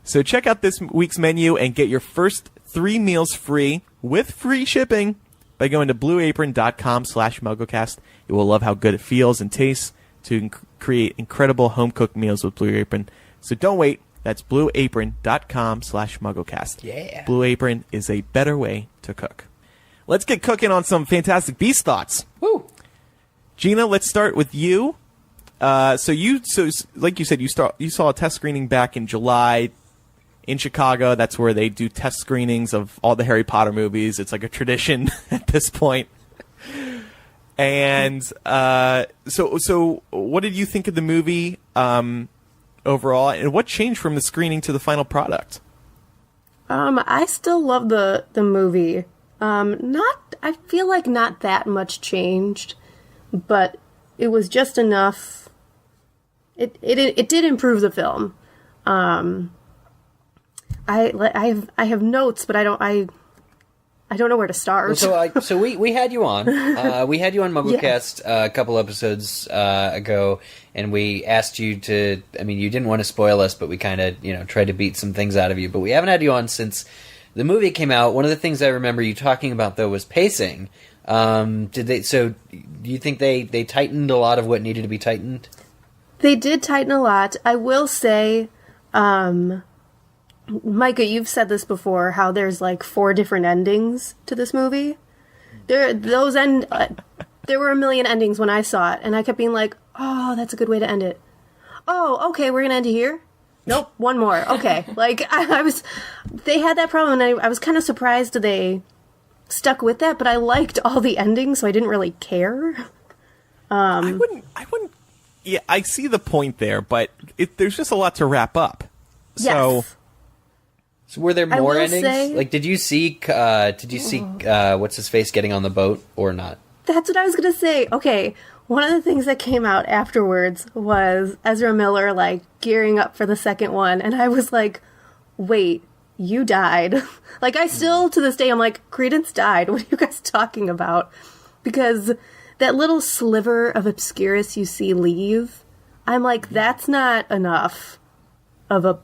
So check out this week's menu and get your first 3 meals free with free shipping by going to blueapron.com/MuggleCast. You will love how good it feels and tastes to create incredible home-cooked meals with Blue Apron. So don't wait. That's blueapron.com/MuggleCast. Yeah. Blue Apron is a better way to cook. Let's get cooking on some Fantastic Beasts thoughts. Woo! Jeanna, let's start with you. So like you said, you saw a test screening back in July in Chicago. That's where they do test screenings of all the Harry Potter movies. It's like a tradition at this point. And so what did you think of the movie overall, and what changed from the screening to the final product? I still love the movie. I feel like not that much changed, but it was just enough. It did improve the film. I have notes, but I don't know where to start. So we had you on. We had you on MuggleCast a couple episodes ago, and we asked you to. I mean, you didn't want to spoil us, but we kind of tried to beat some things out of you. But we haven't had you on since the movie came out. One of the things I remember you talking about though was pacing. Did they? So do you think they tightened a lot of what needed to be tightened? They did tighten a lot. I will say. Micah, you've said this before, how there's like 4 different endings to this movie. There were a million endings when I saw it, and I kept being like, oh, that's a good way to end it. Oh, okay, we're going to end it here? Nope, one more. Okay. Like, they had that problem, and I was kind of surprised they stuck with that, but I liked all the endings, so I didn't really care. I wouldn't, yeah, I see the point there, but there's just a lot to wrap up. Yes. So were there more endings? Like, did you see what's his face getting on the boat or not? That's what I was gonna say. Okay, one of the things that came out afterwards was Ezra Miller like gearing up for the second one, and I was like, "Wait, you died?" Like, I still to this day I'm like, Credence died. What are you guys talking about? Because that little sliver of Obscurus you see leave, I'm like, that's not enough. Of a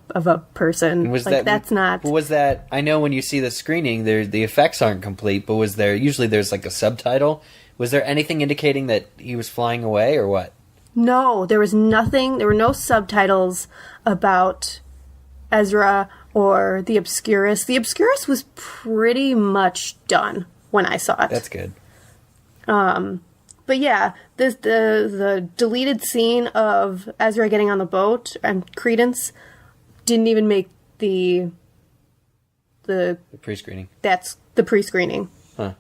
person. That's not. Was that? I know when you see the screening, the effects aren't complete. But was there? Usually, there's like a subtitle. Was there anything indicating that he was flying away, or what? No, there was nothing. There were no subtitles about Ezra or the Obscurus. The Obscurus was pretty much done when I saw it. That's good. But yeah, the deleted scene of Ezra getting on the boat and Credence didn't even make the pre-screening. That's the pre-screening. Huh.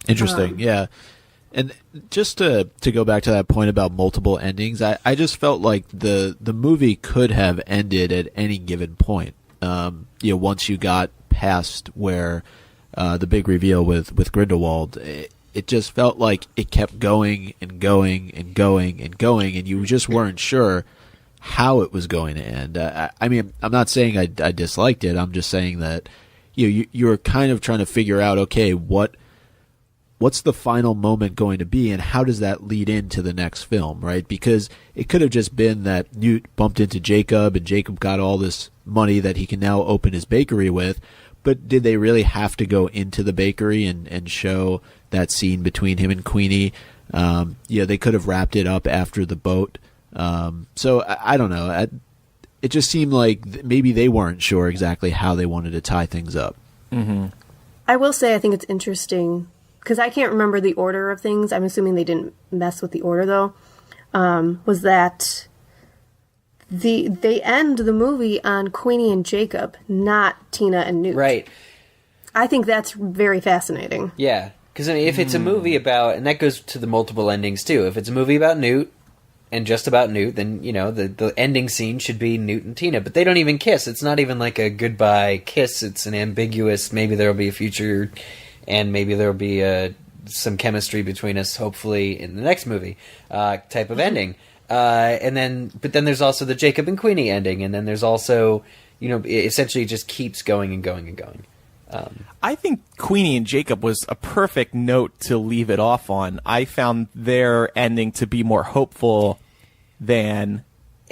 Interesting. Yeah. And just to go back to that point about multiple endings, I just felt like the movie could have ended at any given point. Once you got past where the big reveal with Grindelwald, it just felt like it kept going and going and going and going, and you just weren't sure how it was going to end. I mean, I'm not saying I disliked it. I'm just saying that you were kind of trying to figure out, okay, what's the final moment going to be, and how does that lead into the next film, right? Because it could have just been that Newt bumped into Jacob, and Jacob got all this money that he can now open his bakery with. But did they really have to go into the bakery and show that scene between him and Queenie? They could have wrapped it up after the boat. So I don't know. It just seemed like maybe they weren't sure exactly how they wanted to tie things up. Mm-hmm. I will say I think it's interesting because I can't remember the order of things. I'm assuming they didn't mess with the order though. Was that they end the movie on Queenie and Jacob, not Tina and Newt. Right. I think that's very fascinating. Yeah, because I mean, if it's a movie about, and that goes to the multiple endings too. If it's a movie about Newt and just about Newt, then the ending scene should be Newt and Tina. But they don't even kiss. It's not even like a goodbye kiss. It's an ambiguous. Maybe there'll be a future, and maybe there'll be some chemistry between us. Hopefully, in the next movie, type of ending. But then there's also the Jacob and Queenie ending, and then there's also, essentially it just keeps going and going and going. I think Queenie and Jacob was a perfect note to leave it off on. I found their ending to be more hopeful than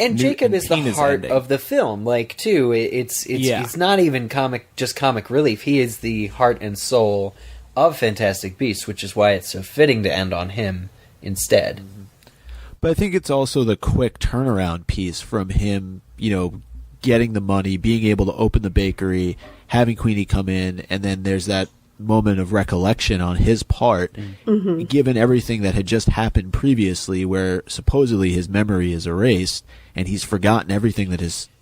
And Jacob is the heart of the film, like, too. It's not even comic relief. He is the heart and soul of Fantastic Beasts, which is why it's so fitting to end on him instead. But I think it's also the quick turnaround piece from him, getting the money, being able to open the bakery, having Queenie come in, and then there's that moment of recollection on his part, given everything that had just happened previously, where supposedly his memory is erased and he's forgotten everything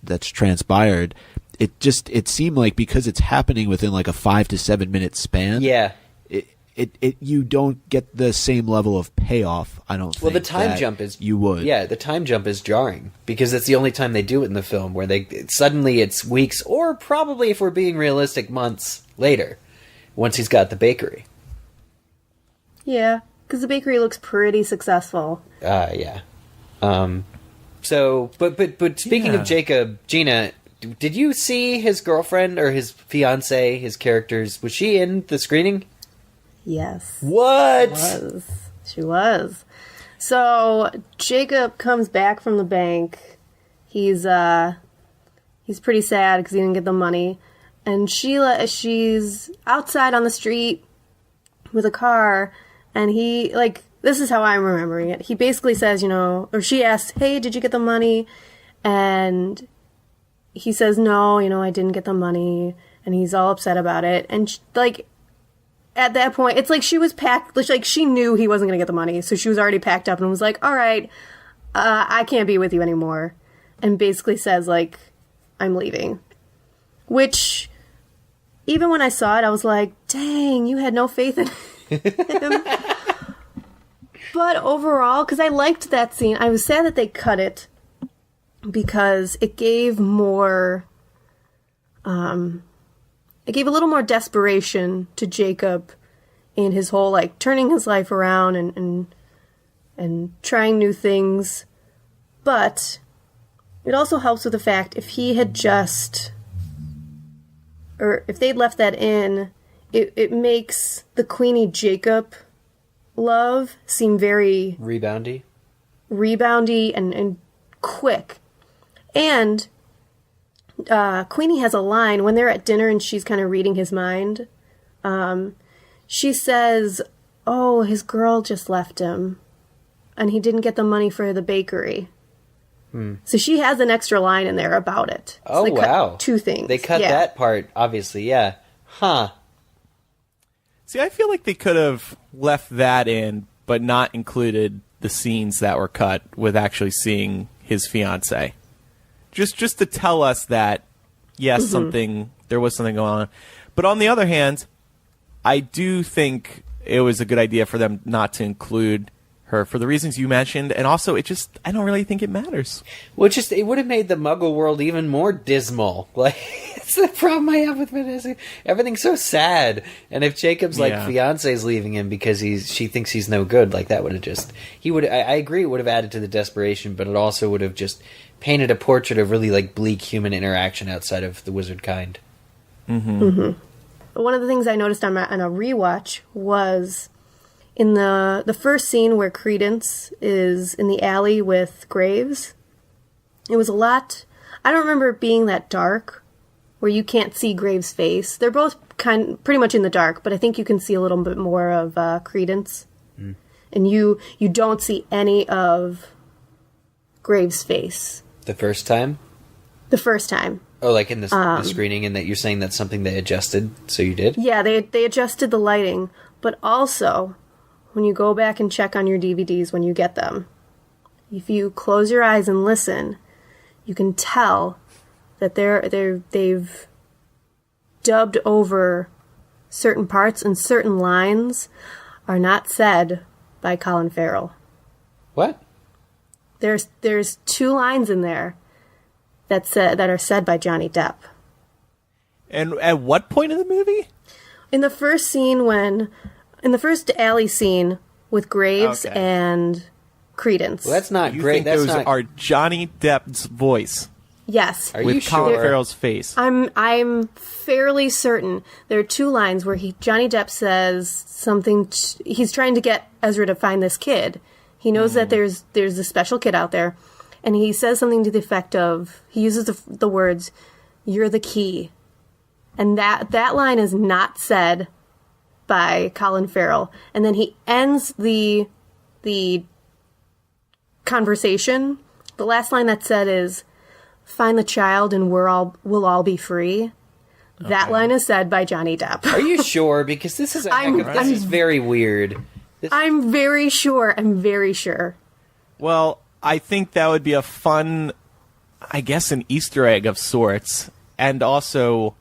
that's transpired. It seemed like, because it's happening within like a 5 to 7 minute span. Yeah. You don't get the same level of payoff, I don't think. Well, the time jump is... You would. Yeah, the time jump is jarring, because it's the only time they do it in the film, where suddenly it's weeks, or probably, if we're being realistic, months later, once he's got the bakery. Yeah, because the bakery looks pretty successful. Yeah. So, but speaking of Jacob, Jeanna, did you see his girlfriend, or his fiancee, his characters? Was she in the screening? Yes. What? She was. So Jacob comes back from the bank. He's pretty sad because he didn't get the money, and she's outside on the street with a car, and he, like, this is how I'm remembering it. He basically says, or she asks, "Hey, did you get the money?" And he says, "No, I didn't get the money," and he's all upset about it, and at that point, it's like she was packed, like she knew he wasn't going to get the money, so she was already packed up and was like, "All right, I can't be with you anymore," and basically says, like, "I'm leaving." Which, even when I saw it, I was like, dang, you had no faith in him. But overall, because I liked that scene, I was sad that they cut it, because it gave more... It gave a little more desperation to Jacob in his whole, like, turning his life around and trying new things. But it also helps with the fact, if he had just, or if they'd left that in, it makes the Queenie Jacob love seem very reboundy and quick. And Queenie has a line when they're at dinner and she's kind of reading his mind. She says, "Oh, his girl just left him, and he didn't get the money for the bakery." So she has an extra line in there about it. Oh, so wow. 2 things. They cut that part, obviously, yeah. Huh. See, I feel like they could have left that in, but not included the scenes that were cut with actually seeing his fiancée. Just to tell us that, yes, there was something going on. But on the other hand, I do think it was a good idea for them not to include her for the reasons you mentioned, and also I don't really think it matters. Well, it would have made the Muggle world even more dismal. Like, it's the problem I have with Vanessa. Everything's so sad, and if Jacob's fiance's leaving him because she thinks he's no good, like, that would have I agree, it would have added to the desperation, but it also would have just painted a portrait of really, like, bleak human interaction outside of the wizard kind. One of the things I noticed on a rewatch was in the first scene where Credence is in the alley with Graves. It was a lot... I don't remember it being that dark, where you can't see Graves' face. They're both pretty much in the dark, but I think you can see a little bit more of Credence. And you don't see any of Graves' face. The first time? The first time. Oh, like in the screening, and that you're saying that's something they adjusted, so you did? Yeah, they adjusted the lighting, but also, when you go back and check on your DVDs when you get them, if you close your eyes and listen, you can tell that they've dubbed over certain parts, and certain lines are not said by Colin Farrell. What? There's 2 lines in there that are said by Johnny Depp. And at what point in the movie? In the first scene in the first alley scene with Graves and Credence. Well, that's not you great. Think those are Johnny Depp's voice. Yes. Are with you Colin sure? Farrell's face. I'm fairly certain there are 2 lines where Johnny Depp says something. He's trying to get Ezra to find this kid. He knows that there's a special kid out there, and he says something to the effect of, he uses the words, "You're the key," and that line is not said by Colin Farrell. And then he ends the conversation. The last line that's said is, "Find the child and we'll all be free." That line is said by Johnny Depp. Are you sure? Because this is this is very weird. I'm very sure. I'm very sure. Well, I think that would be a fun, I guess, an Easter egg of sorts, and also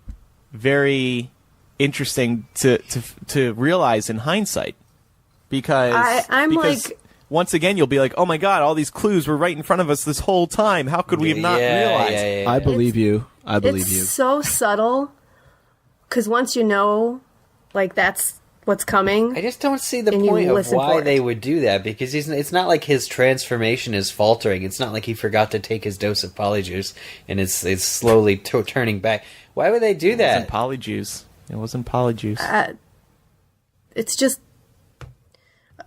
very interesting to realize in hindsight, because I'm because like, once again you'll be like, oh my god, all these clues were right in front of us this whole time. How could we have not realized? I believe you. I believe you. It's so subtle, because once you know, like, that's what's coming. I just don't see the and point you of listen why for it. they would do that, because it's not like his transformation is faltering. It's not like he forgot to take his dose of polyjuice and it's slowly turning back. Why would they do that? It wasn't polyjuice. It wasn't polyjuice. It's just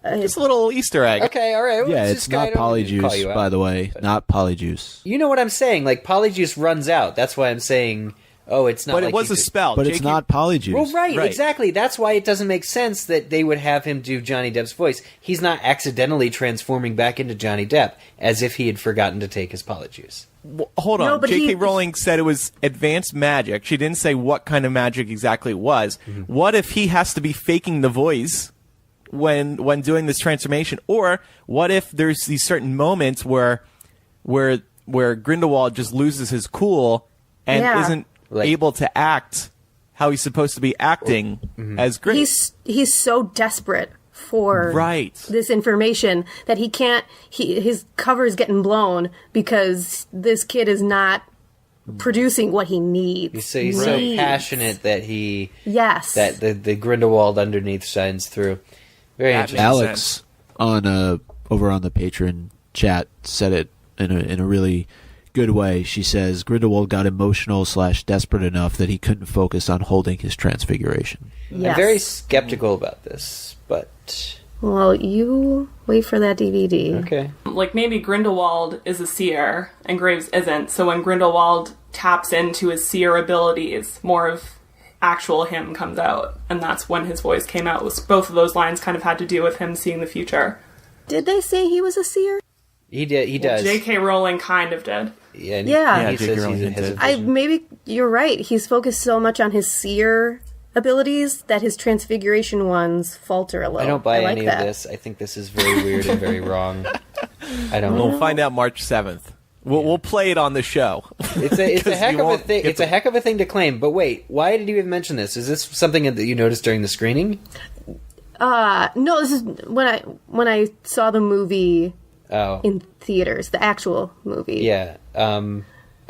Just a little Easter egg. Okay, all right. Well, Yeah, just it's not I don't need to call polyjuice, you out. by the way. Not polyjuice. You know what I'm saying? Like, polyjuice runs out. That's why I'm saying, oh, it's not But like it was he a could- spell. But it's J.K. not polyjuice. Well, right, Right. exactly. That's why it doesn't make sense that they would have him do Johnny Depp's voice. He's not accidentally transforming back into Johnny Depp as if he had forgotten to take his polyjuice. Hold on. No, but J.K. he- Rowling said it was advanced magic. She didn't say what kind of magic exactly it was. Mm-hmm. What if he has to be faking the voice when doing this transformation? Or what if there's these certain moments where Grindelwald just loses his cool and Yeah. isn't Like- able to act how he's supposed to be acting as Grindelwald? he's so desperate for Right. this information that he can't. His cover is getting blown because this kid is not producing what he needs. He's so passionate that he Yes. that the Grindelwald underneath shines through. Very That interesting. Alex on over on the Patreon chat said it in a really good way. She says Grindelwald got emotional / desperate enough that he couldn't focus on holding his transfiguration. Yes. I'm very skeptical about this, but Well, you wait for that DVD. okay. Like, maybe Grindelwald is a seer and Graves isn't, so when Grindelwald taps into his seer abilities, more of actual him comes out, and that's when his voice came out. Both of those lines kind of had to do with him seeing the future. Did they say he was a seer? He did. He does. J.K. Rowling kind of did. Yeah. And Yeah. He J.K. says Rowling he has a did. vision. Maybe you're right. He's focused so much on his seer abilities that his transfiguration ones falter a little. I don't buy like any that. of this. I think this is very weird and very wrong. I don't We'll know. find out March 7th. We'll play it on the show. It's a 'Cause heck you of a won't thing. get It's a heck of a thing to claim. But wait, why did you even mention this? Is this something that you noticed during the screening? No, this is when I saw the movie Oh, in theaters, the actual movie. yeah.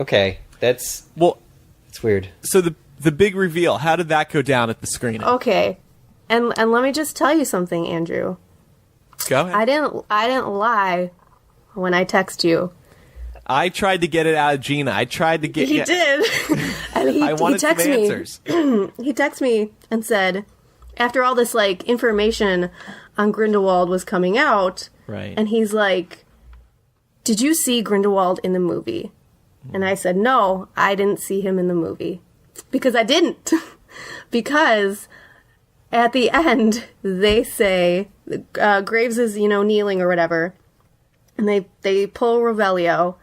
Okay, that's Well, weird. so the big reveal, how did that go down at the screening? Okay, and let me just tell you something, Andrew. Go ahead. I didn't lie when I text you. I tried to get it out of Jeanna. I tried to get He did, and I wanted some texted me. answers. He texted me and said, after all this like information on Grindelwald was coming out, Right. and he's like, "Did you see Grindelwald in the movie?" And I said, "No, I didn't see him in the movie because I didn't." Because at the end they say Graves is kneeling or whatever, and they pull Revelio,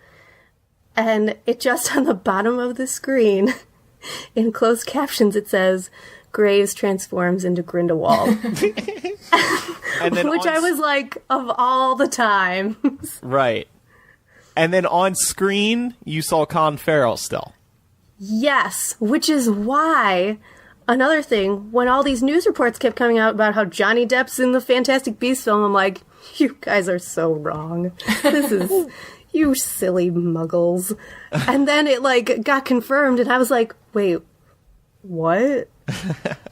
and it just on the bottom of the screen in closed captions it says Graves transforms into Grindelwald. And then Which on I was like, of all the times. right. And then on screen, you saw Colin Farrell still. Yes, which is why, another thing, when all these news reports kept coming out about how Johnny Depp's in the Fantastic Beasts film, I'm like, you guys are so wrong. This is, you silly muggles. And then it, like, got confirmed, and I was like, wait, what?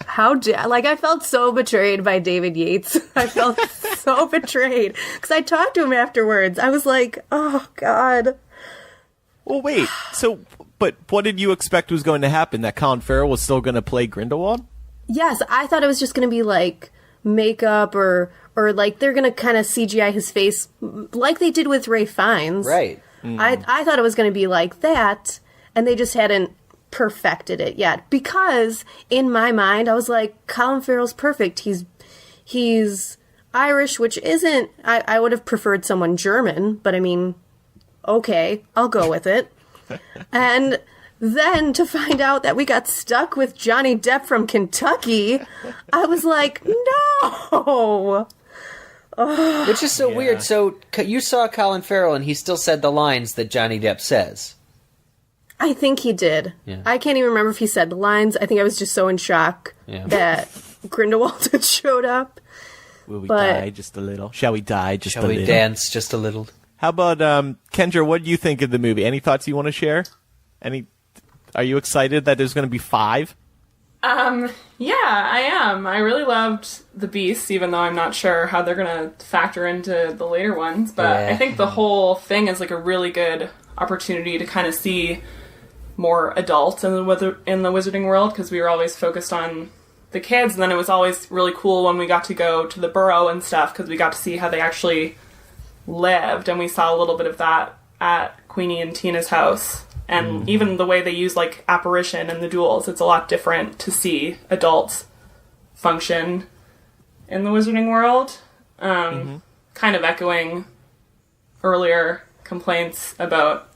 I felt so betrayed by David Yates. I felt so betrayed. Because I talked to him afterwards. I was like, oh, God. Well, wait. So, but what did you expect was going to happen? That Colin Farrell was still going to play Grindelwald? Yes, I thought it was just going to be like makeup or like they're going to kind of CGI his face like they did with Ray Fiennes. Right. I thought it was going to be like that, and they just hadn't perfected it yet. Because in my mind, I was like, Colin Farrell's perfect. He's Irish, which isn't... I would have preferred someone German, but I mean, okay, I'll go with it. And then to find out that we got stuck with Johnny Depp from Kentucky, I was like, no! Which is so weird. So you saw Colin Farrell and he still said the lines that Johnny Depp says. I think he did. Yeah. I can't even remember if he said the lines. I think I was just so in shock that Grindelwald had showed up. Will we die just a little? Shall we die just a little? Shall we dance just a little? How about, Kendra, what do you think of the movie? Any thoughts you want to share? Are you excited that there's going to be 5? Yeah, I am. I really loved the Beasts, even though I'm not sure how they're going to factor into the later ones. But I think the whole thing is like a really good opportunity to kind of see more adults in the Wizarding world, because we were always focused on the kids, and then it was always really cool when we got to go to the Burrow and stuff, because we got to see how they actually lived, and we saw a little bit of that at Queenie and Tina's house. And even the way they use, like, apparition and the duels, it's a lot different to see adults function in the Wizarding world. Kind of echoing earlier complaints about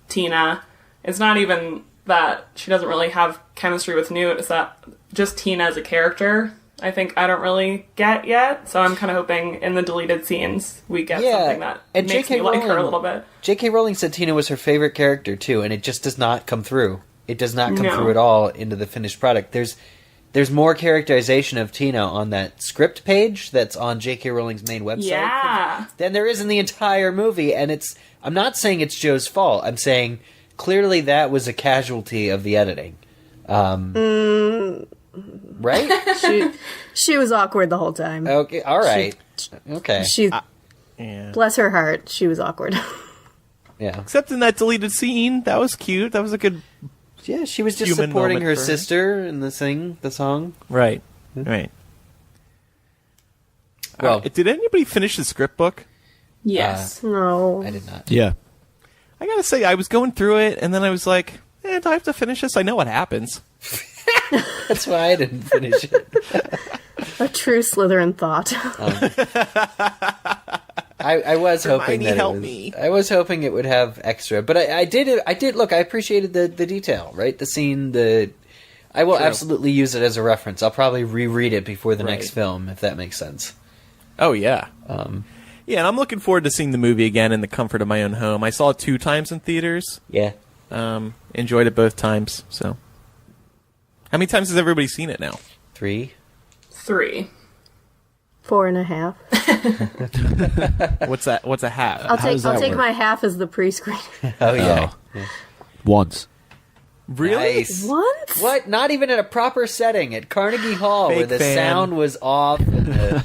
Tina. It's not even that she doesn't really have chemistry with Newt, it's that just Tina as a character, I think I don't really get yet. So I'm kind of hoping in the deleted scenes we get something that makes me like her a little bit. J.K. Rowling said Tina was her favorite character too, and it just does not come through. It does not come through at all into the finished product. There's more characterization of Tina on that script page that's on J.K. Rowling's main website than there is in the entire movie. And I'm not saying it's Joe's fault. I'm saying clearly that was a casualty of the editing. Right? She was awkward the whole time. Okay, all right. She bless her heart, she was awkward. Yeah. Except in that deleted scene, that was cute. That was a good. Yeah, she was just supporting her sister in the song. Right. Right. Well, did anybody finish the script book? Yes. No. I did not. Yeah. I gotta say, I was going through it, and then I was like, do I have to finish this? I know what happens. That's why I didn't finish it. A true Slytherin thought. I was hoping that I was hoping it would have extra, but I did look. I appreciated the detail, right? The scene. I will absolutely use it as a reference. I'll probably reread it before the next film, if that makes sense. Oh yeah. Yeah, and I'm looking forward to seeing the movie again in the comfort of my own home. I saw it 2 times in theaters. Yeah. Enjoyed it both times. So, how many times has everybody seen it now? 3. 4.5. What's that? What's a half? I'll take my half as the pre-screen. Oh yeah. Once. Really? Nice. Once? What? Not even at a proper setting at Carnegie Hall, where the sound was off. And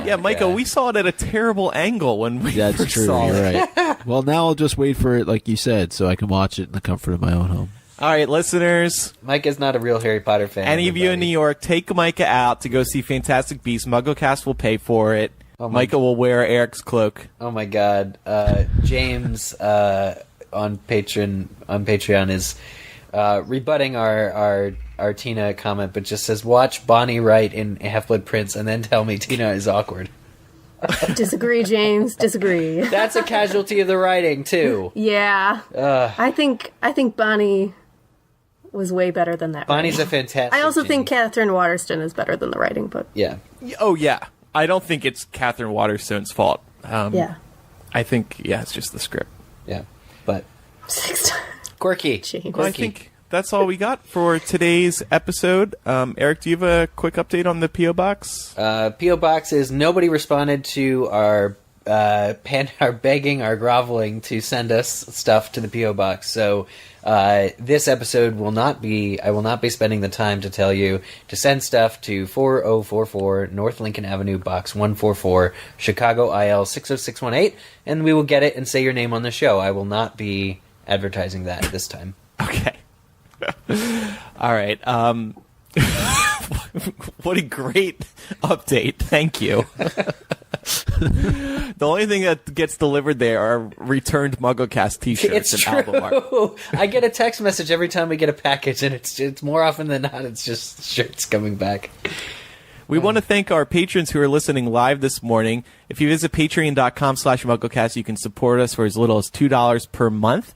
yeah, Michael, we saw it at a terrible angle when we first saw it. You're right. Well, now I'll just wait for it, like you said, so I can watch it in the comfort of my own home. All right, listeners. Micah's not a real Harry Potter fan. Any of you in New York, take Micah out to go see Fantastic Beasts. MuggleCast will pay for it. Micah will wear Eric's cloak. Oh my God, James on Patreon is rebutting our Tina comment, but just says, "Watch Bonnie Wright in Half-Blood Prince, and then tell me Tina is awkward." Disagree, James. Disagree. That's a casualty of the writing too. Yeah, I think Bonnie was way better than that. Bonnie's a fantastic. I also think Catherine Waterston is better than the writing, but yeah. Oh yeah, I don't think it's Catherine Waterstone's fault. Yeah, I think it's just the script. Yeah, but 6 times. Quirky. Well, I think that's all we got for today's episode. Eric, do you have a quick update on the P.O. Box? P.O. Box is nobody responded to our begging, our groveling to send us stuff to the P.O. Box. So this episode I will not be spending the time to tell you to send stuff to 4044 North Lincoln Avenue, Box 144, Chicago, IL 60618, and we will get it and say your name on the show. I will not be advertising that this time. Okay. All right. What a great update. Thank you. The only thing that gets delivered there are returned MuggleCast t-shirts and album art. I get a text message every time we get a package, and it's more often than not, it's just shirts coming back. We want to thank our patrons who are listening live this morning. If you visit patreon.com/MuggleCast, you can support us for as little as $2 per month.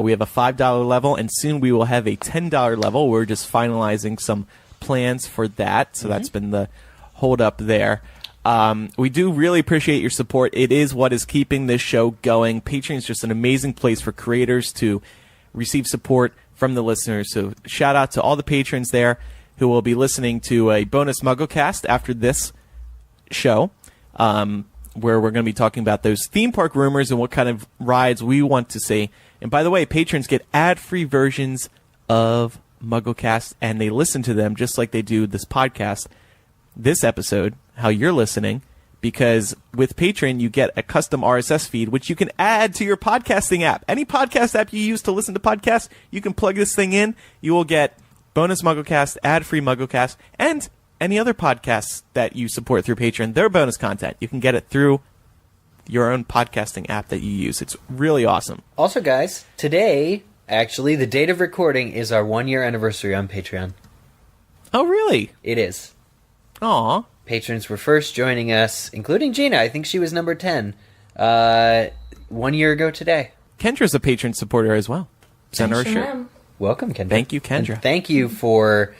We have a $5 level, and soon we will have a $10 level. We're just finalizing some plans for that, so that's been the hold up there. We do really appreciate your support. It is what is keeping this show going. Patreon is just an amazing place for creators to receive support from the listeners. So shout out to all the patrons there who will be listening to a bonus MuggleCast after this show, where we're going to be talking about those theme park rumors and what kind of rides we want to see. And by the way, patrons get ad-free versions of MuggleCast, and they listen to them just like they do this podcast, this episode, how you're listening, because with Patreon, you get a custom RSS feed, which you can add to your podcasting app. Any podcast app you use to listen to podcasts, you can plug this thing in. You will get bonus MuggleCast, ad-free MuggleCast, and any other podcasts that you support through Patreon. Their bonus content. You can get it through your own podcasting app that you use. It's really awesome. Also, guys, today, actually, the date of recording is our 1-year anniversary on Patreon. Oh, really? It is. Aw. Patrons were first joining us, including Jeanna. I think she was number 10. 1 year ago today. Kendra's a patron supporter as well. Send her a shirt. Am. Welcome, Kendra. Thank you, Kendra. And thank you for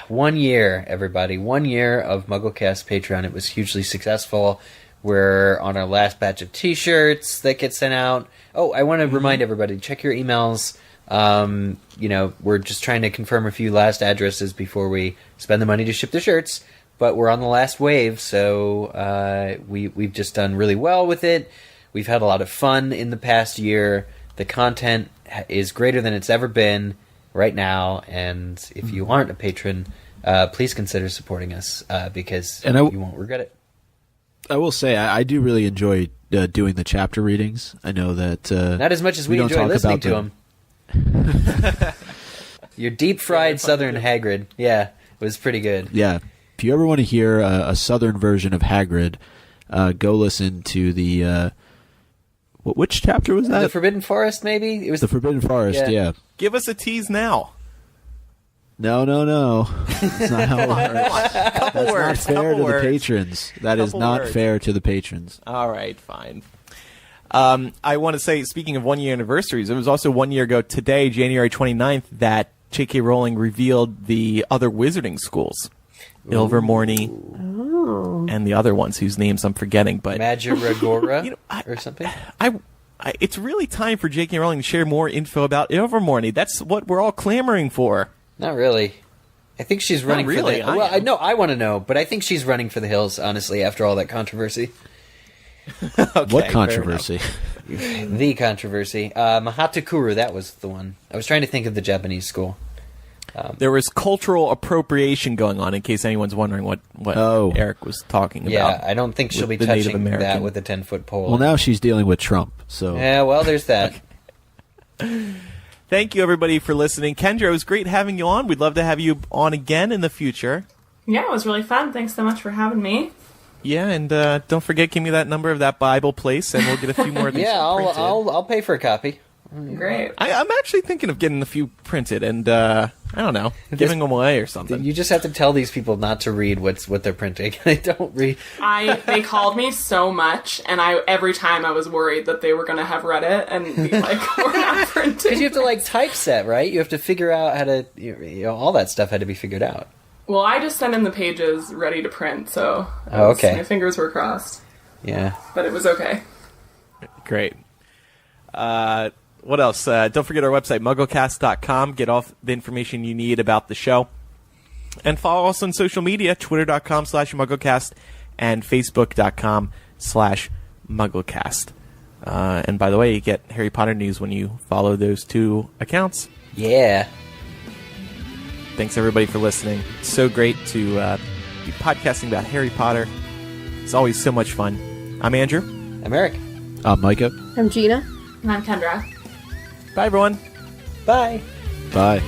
1 year, everybody. 1 year of MuggleCast Patreon. It was hugely successful. We're on our last batch of T-shirts that get sent out. Oh, I want to remind everybody, check your emails. We're just trying to confirm a few last addresses before we spend the money to ship the shirts. But we're on the last wave, so we've just done really well with it. We've had a lot of fun in the past year. The content is greater than it's ever been right now, and if you aren't a patron, please consider supporting us because you won't regret it. I will say I do really enjoy doing the chapter readings. I know that not as much as we enjoy listening to them. Your deep-fried Southern Hagrid, was pretty good. Yeah. If you ever want to hear a Southern version of Hagrid, go listen to the... which chapter was that? The Forbidden Forest, maybe? It was the Forbidden Forest, yeah. Give us a tease now. No. That's not how it works. That's not fair to the patrons. That is not fair to the patrons. All right, fine. I want to say, speaking of 1 year anniversaries, it was also 1 year ago today, January 29th, that J.K. Rowling revealed the other wizarding schools. Ilvermorny and the other ones whose names I'm forgetting. But Magiragora or something? It's really time for J.K. Rowling to share more info about Ilvermorny. That's what we're all clamoring for. Not really. I think she's running for the... I want to know, but I think she's running for the hills, honestly, after all that controversy. Okay, what controversy? The controversy. Mahatakuru, that was the one. I was trying to think of the Japanese school. There was cultural appropriation going on, in case anyone's wondering what Eric was talking about. Yeah, I don't think she'll be touching that with a 10-foot pole. Well, now she's dealing with Trump, so... Yeah, well, there's that. Thank you, everybody, for listening. Kendra, it was great having you on. We'd love to have you on again in the future. Yeah, it was really fun. Thanks so much for having me. Yeah, and don't forget, give me that number of that Bible place, and we'll get a few more of these printed. I'll pay for a copy. Great. I'm actually thinking of getting a few printed, and I don't know, giving them away or something. You just have to tell these people not to read what they're printing. They don't read. They called me so much, and every time I was worried that they were going to have read it and be like, "We're not printing." Because you have to typeset, right? You have to figure out how to, all that stuff had to be figured out. Well, I just sent in the pages ready to print, so okay. My fingers were crossed. Yeah, but it was okay. Great. What else? Don't forget our website, MuggleCast.com. Get all the information you need about the show. And follow us on social media, Twitter.com/MuggleCast and Facebook.com/MuggleCast. And by the way, you get Harry Potter news when you follow those two accounts. Yeah. Thanks, everybody, for listening. It's so great to be podcasting about Harry Potter. It's always so much fun. I'm Andrew. I'm Eric. I'm Micah. I'm Jeanna. And I'm Kendra. Bye, everyone. Bye. Bye.